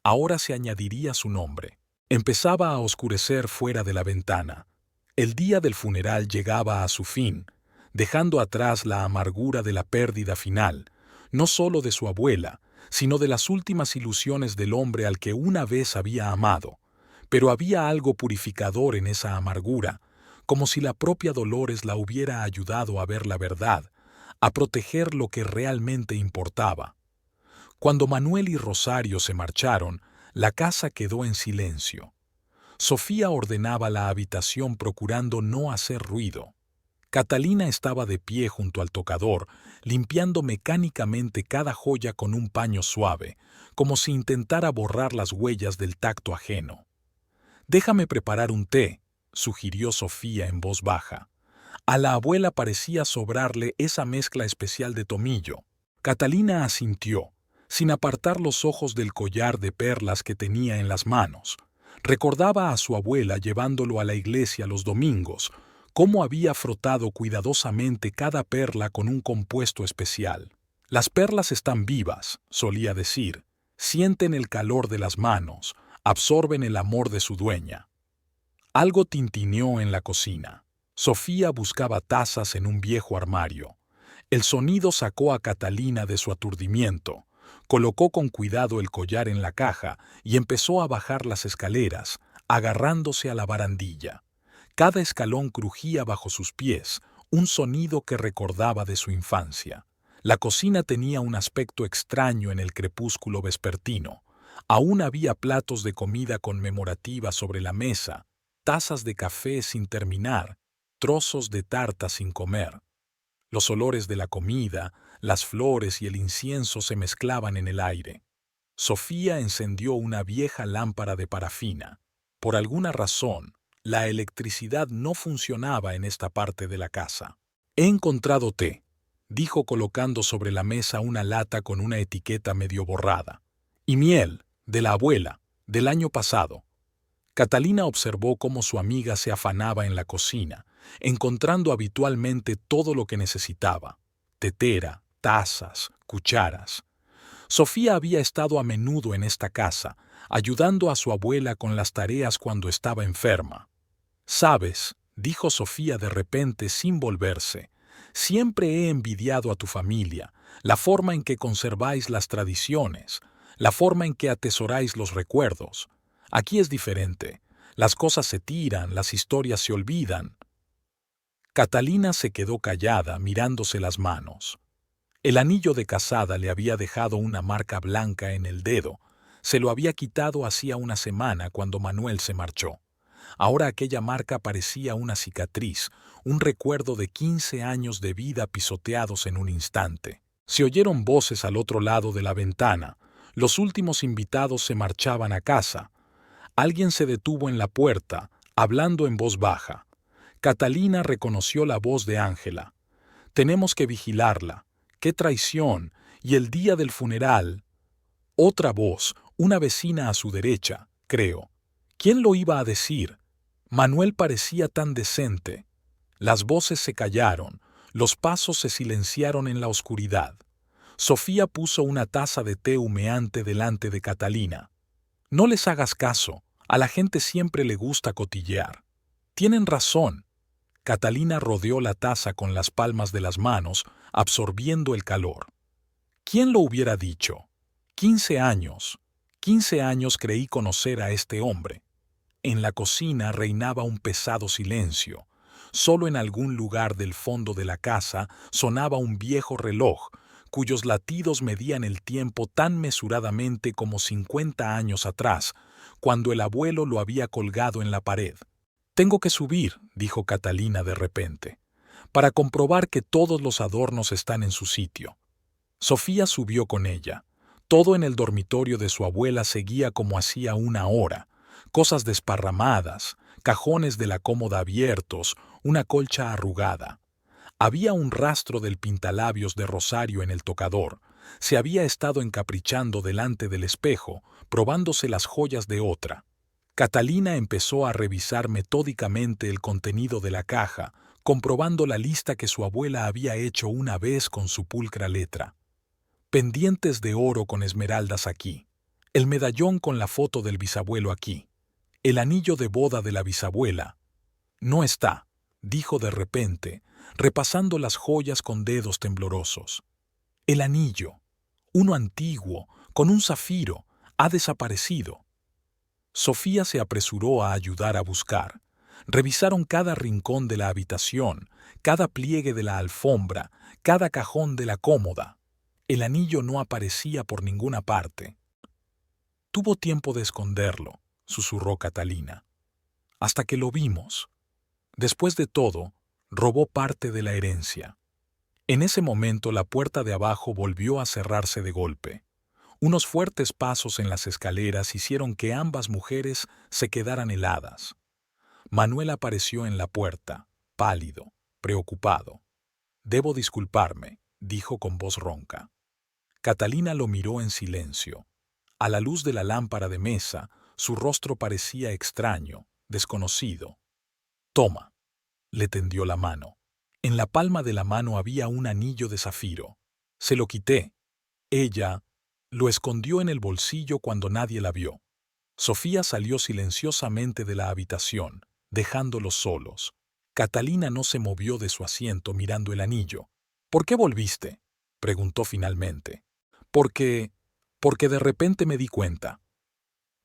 [SPEAKER 1] Ahora se añadiría su nombre. Empezaba a oscurecer fuera de la ventana. El día del funeral llegaba a su fin, dejando atrás la amargura de la pérdida final, no solo de su abuela, sino de las últimas ilusiones del hombre al que una vez había amado. Pero había algo purificador en esa amargura, como si la propia Dolores la hubiera ayudado a ver la verdad, a proteger lo que realmente importaba. Cuando Manuel y Rosario se marcharon, la casa quedó en silencio. Sofía ordenaba la habitación procurando no hacer ruido. Catalina estaba de pie junto al tocador, limpiando mecánicamente cada joya con un paño suave, como si intentara borrar las huellas del tacto ajeno. «Déjame preparar un té», sugirió Sofía en voz baja. A la abuela parecía sobrarle esa mezcla especial de tomillo. Catalina asintió, sin apartar los ojos del collar de perlas que tenía en las manos. Recordaba a su abuela llevándolo a la iglesia los domingos, cómo había frotado cuidadosamente cada perla con un compuesto especial. «Las perlas están vivas», solía decir, «sienten el calor de las manos, absorben el amor de su dueña». Algo tintineó en la cocina. Sofía buscaba tazas en un viejo armario. El sonido sacó a Catalina de su aturdimiento. Colocó con cuidado el collar en la caja y empezó a bajar las escaleras, agarrándose a la barandilla. Cada escalón crujía bajo sus pies, un sonido que recordaba de su infancia. La cocina tenía un aspecto extraño en el crepúsculo vespertino. Aún había platos de comida conmemorativa sobre la mesa, tazas de café sin terminar, trozos de tarta sin comer. Los olores de la comida, las flores y el incienso se mezclaban en el aire. Sofía encendió una vieja lámpara de parafina. Por alguna razón, la electricidad no funcionaba en esta parte de la casa. «He encontrado té», dijo colocando sobre la mesa una lata con una etiqueta medio borrada. «Y miel, de la abuela, del año pasado». Catalina observó cómo su amiga se afanaba en la cocina, encontrando habitualmente todo lo que necesitaba: tetera, tazas, cucharas. Sofía había estado a menudo en esta casa, ayudando a su abuela con las tareas cuando estaba enferma. «Sabes», dijo Sofía de repente sin volverse, «siempre he envidiado a tu familia, la forma en que conserváis las tradiciones, la forma en que atesoráis los recuerdos. Aquí es diferente. Las cosas se tiran, las historias se olvidan». Catalina se quedó callada, mirándose las manos. El anillo de casada le había dejado una marca blanca en el dedo. Se lo había quitado hacía una semana cuando Manuel se marchó. Ahora aquella marca parecía una cicatriz, un recuerdo de 15 años de vida pisoteados en un instante. Se oyeron voces al otro lado de la ventana. Los últimos invitados se marchaban a casa. Alguien se detuvo en la puerta, hablando en voz baja. Catalina reconoció la voz de Ángela. Tenemos que vigilarla. ¡Qué traición! Y el día del funeral. Otra voz, una vecina a su derecha, creo. ¿Quién lo iba a decir? Manuel parecía tan decente. Las voces se callaron, los pasos se silenciaron en la oscuridad. Sofía puso una taza de té humeante delante de Catalina. No les hagas caso, a la gente siempre le gusta cotillear. Tienen razón. Catalina rodeó la taza con las palmas de las manos, absorbiendo el calor. ¿Quién lo hubiera dicho? 15 años. 15 años creí conocer a este hombre. En la cocina reinaba un pesado silencio. Solo en algún lugar del fondo de la casa sonaba un viejo reloj, cuyos latidos medían el tiempo tan mesuradamente como 50 años atrás, cuando el abuelo lo había colgado en la pared. «Tengo que subir», dijo Catalina de repente, «para comprobar que todos los adornos están en su sitio». Sofía subió con ella. Todo en el dormitorio de su abuela seguía como hacía una hora. Cosas desparramadas, cajones de la cómoda abiertos, una colcha arrugada. Había un rastro del pintalabios de Rosario en el tocador. Se había estado encaprichando delante del espejo, probándose las joyas de otra. Catalina empezó a revisar metódicamente el contenido de la caja, comprobando la lista que su abuela había hecho una vez con su pulcra letra. Pendientes de oro con esmeraldas aquí. El medallón con la foto del bisabuelo aquí. El anillo de boda de la bisabuela. No está, dijo de repente, repasando las joyas con dedos temblorosos. El anillo, uno antiguo, con un zafiro, ha desaparecido. Sofía se apresuró a ayudar a buscar. Revisaron cada rincón de la habitación, cada pliegue de la alfombra, cada cajón de la cómoda. El anillo no aparecía por ninguna parte. Tuvo tiempo de esconderlo, susurró Catalina. Hasta que lo vimos. Después de todo, robó parte de la herencia. En ese momento la puerta de abajo volvió a cerrarse de golpe. Unos fuertes pasos en las escaleras hicieron que ambas mujeres se quedaran heladas. Manuel apareció en la puerta, pálido, preocupado. «Debo disculparme», dijo con voz ronca. Catalina lo miró en silencio. A la luz de la lámpara de mesa, su rostro parecía extraño, desconocido. «Toma», le tendió la mano. En la palma de la mano había un anillo de zafiro. Se lo quité. Ella lo escondió en el bolsillo cuando nadie la vio. Sofía salió silenciosamente de la habitación, dejándolos solos. Catalina no se movió de su asiento mirando el anillo. «¿Por qué volviste?», preguntó finalmente. Porque de repente me di cuenta».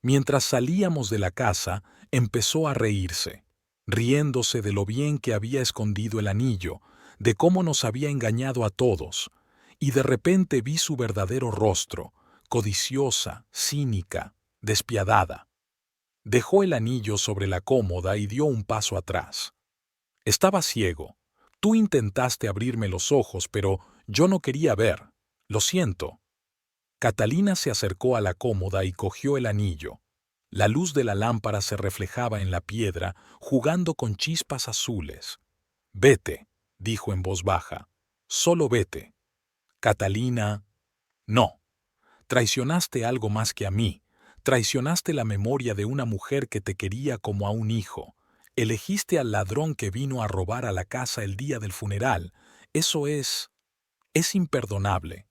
[SPEAKER 1] Mientras salíamos de la casa, empezó a reírse, riéndose de lo bien que había escondido el anillo, de cómo nos había engañado a todos, y de repente vi su verdadero rostro, codiciosa, cínica, despiadada. Dejó el anillo sobre la cómoda y dio un paso atrás. «Estaba ciego. Tú intentaste abrirme los ojos, pero yo no quería ver. Lo siento». Catalina se acercó a la cómoda y cogió el anillo. La luz de la lámpara se reflejaba en la piedra, jugando con chispas azules. «Vete», dijo en voz baja. «Solo vete». Catalina, no. Traicionaste algo más que a mí. Traicionaste la memoria de una mujer que te quería como a un hijo. Elegiste al ladrón que vino a robar a la casa el día del funeral. Eso es imperdonable.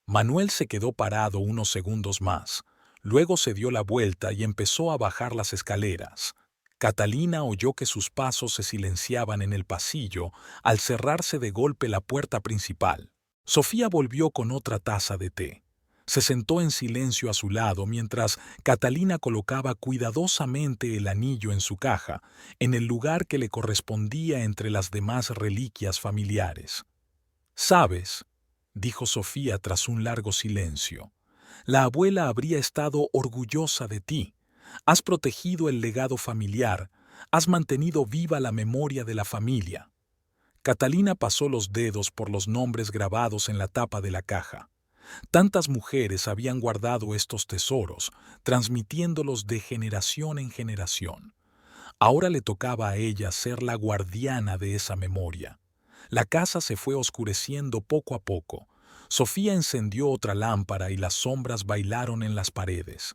[SPEAKER 1] Manuel se quedó parado unos segundos más. Luego se dio la vuelta y empezó a bajar las escaleras. Catalina oyó que sus pasos se silenciaban en el pasillo al cerrarse de golpe la puerta principal. Sofía volvió con otra taza de té. Se sentó en silencio a su lado mientras Catalina colocaba cuidadosamente el anillo en su caja, en el lugar que le correspondía entre las demás reliquias familiares. «¿Sabes?», dijo Sofía tras un largo silencio, «la abuela habría estado orgullosa de ti. Has protegido el legado familiar, has mantenido viva la memoria de la familia». Catalina pasó los dedos por los nombres grabados en la tapa de la caja. Tantas mujeres habían guardado estos tesoros, transmitiéndolos de generación en generación. Ahora le tocaba a ella ser la guardiana de esa memoria. La casa se fue oscureciendo poco a poco. Sofía encendió otra lámpara y las sombras bailaron en las paredes.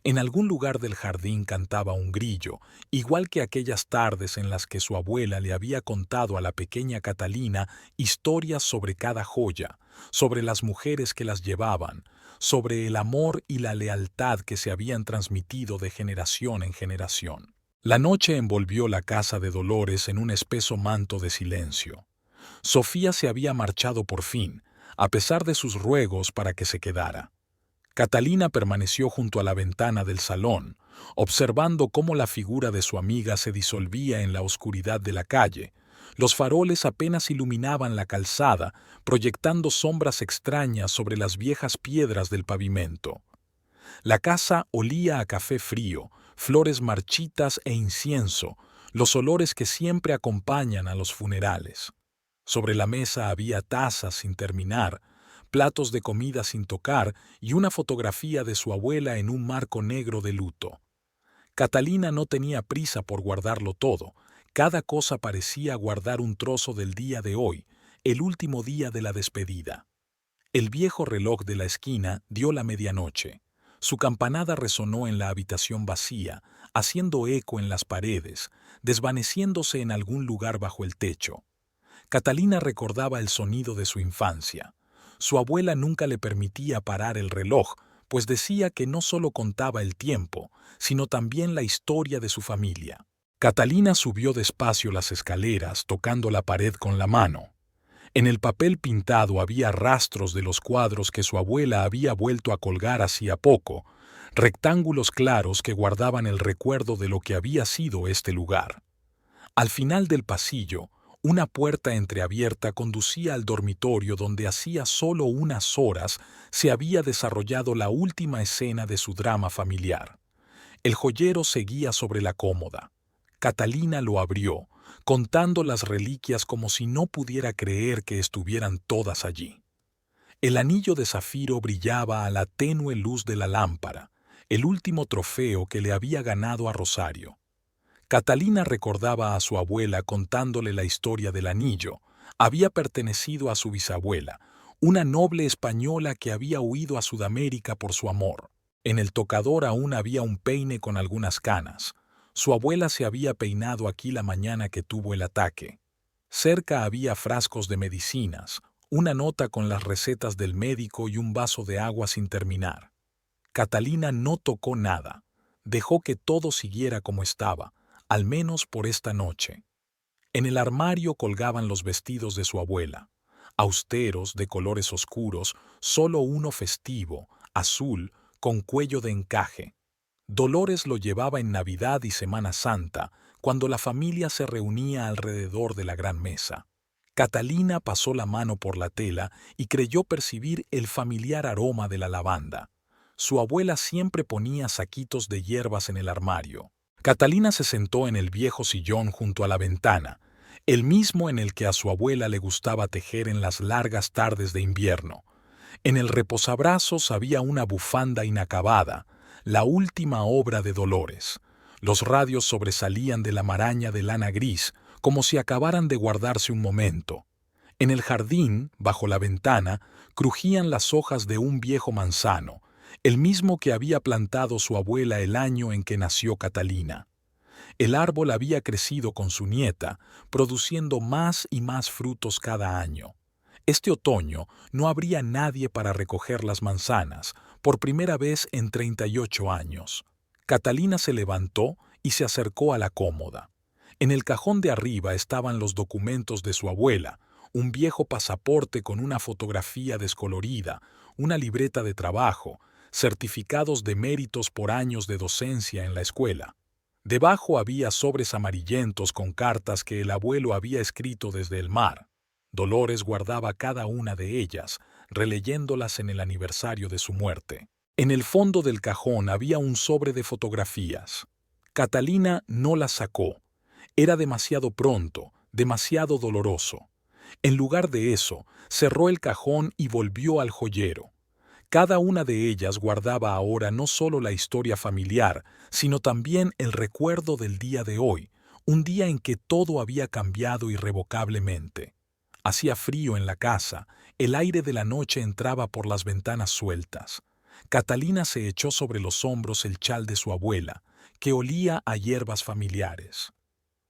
[SPEAKER 1] En algún lugar del jardín cantaba un grillo, igual que aquellas tardes en las que su abuela le había contado a la pequeña Catalina historias sobre cada joya, sobre las mujeres que las llevaban, sobre el amor y la lealtad que se habían transmitido de generación en generación. La noche envolvió la casa de Dolores en un espeso manto de silencio. Sofía se había marchado por fin, a pesar de sus ruegos para que se quedara. Catalina permaneció junto a la ventana del salón, observando cómo la figura de su amiga se disolvía en la oscuridad de la calle. Los faroles apenas iluminaban la calzada, proyectando sombras extrañas sobre las viejas piedras del pavimento. La casa olía a café frío, flores marchitas e incienso, los olores que siempre acompañan a los funerales. Sobre la mesa había tazas sin terminar, platos de comida sin tocar y una fotografía de su abuela en un marco negro de luto. Catalina no tenía prisa por guardarlo todo. Cada cosa parecía guardar un trozo del día de hoy, el último día de la despedida. El viejo reloj de la esquina dio la medianoche. Su campanada resonó en la habitación vacía, haciendo eco en las paredes, desvaneciéndose en algún lugar bajo el techo. Catalina recordaba el sonido de su infancia. Su abuela nunca le permitía parar el reloj, pues decía que no solo contaba el tiempo, sino también la historia de su familia. Catalina subió despacio las escaleras, tocando la pared con la mano. En el papel pintado había rastros de los cuadros que su abuela había vuelto a colgar hacía poco, rectángulos claros que guardaban el recuerdo de lo que había sido este lugar. Al final del pasillo, una puerta entreabierta conducía al dormitorio donde hacía solo unas horas se había desarrollado la última escena de su drama familiar. El joyero seguía sobre la cómoda. Catalina lo abrió, contando las reliquias como si no pudiera creer que estuvieran todas allí. El anillo de zafiro brillaba a la tenue luz de la lámpara, el último trofeo que le había ganado a Rosario. Catalina recordaba a su abuela contándole la historia del anillo. Había pertenecido a su bisabuela, una noble española que había huido a Sudamérica por su amor. En el tocador aún había un peine con algunas canas. Su abuela se había peinado aquí la mañana que tuvo el ataque. Cerca había frascos de medicinas, una nota con las recetas del médico y un vaso de agua sin terminar. Catalina no tocó nada. Dejó que todo siguiera como estaba, al menos por esta noche. En el armario colgaban los vestidos de su abuela, austeros, de colores oscuros, solo uno festivo, azul, con cuello de encaje. Dolores lo llevaba en Navidad y Semana Santa, cuando la familia se reunía alrededor de la gran mesa. Catalina pasó la mano por la tela y creyó percibir el familiar aroma de la lavanda. Su abuela siempre ponía saquitos de hierbas en el armario. Catalina se sentó en el viejo sillón junto a la ventana, el mismo en el que a su abuela le gustaba tejer en las largas tardes de invierno. En el reposabrazos había una bufanda inacabada, la última obra de Dolores. Los radios sobresalían de la maraña de lana gris, como si acabaran de guardarse un momento. En el jardín, bajo la ventana, crujían las hojas de un viejo manzano, el mismo que había plantado su abuela el año en que nació Catalina. El árbol había crecido con su nieta, produciendo más y más frutos cada año. Este otoño no habría nadie para recoger las manzanas, por primera vez en 38 años. Catalina se levantó y se acercó a la cómoda. En el cajón de arriba estaban los documentos de su abuela, un viejo pasaporte con una fotografía descolorida, una libreta de trabajo, certificados de méritos por años de docencia en la escuela. Debajo había sobres amarillentos con cartas que el abuelo había escrito desde el mar. Dolores guardaba cada una de ellas, releyéndolas en el aniversario de su muerte. En el fondo del cajón había un sobre de fotografías. Catalina no las sacó. Era demasiado pronto, demasiado doloroso. En lugar de eso, cerró el cajón y volvió al joyero. Cada una de ellas guardaba ahora no solo la historia familiar, sino también el recuerdo del día de hoy, un día en que todo había cambiado irrevocablemente. Hacía frío en la casa, el aire de la noche entraba por las ventanas sueltas. Catalina se echó sobre los hombros el chal de su abuela, que olía a hierbas familiares.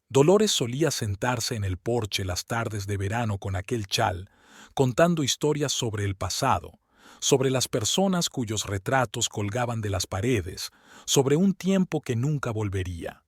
[SPEAKER 1] Dolores solía sentarse en el porche las tardes de verano con aquel chal, contando historias sobre el pasado, sobre las personas cuyos retratos colgaban de las paredes, sobre un tiempo que nunca volvería.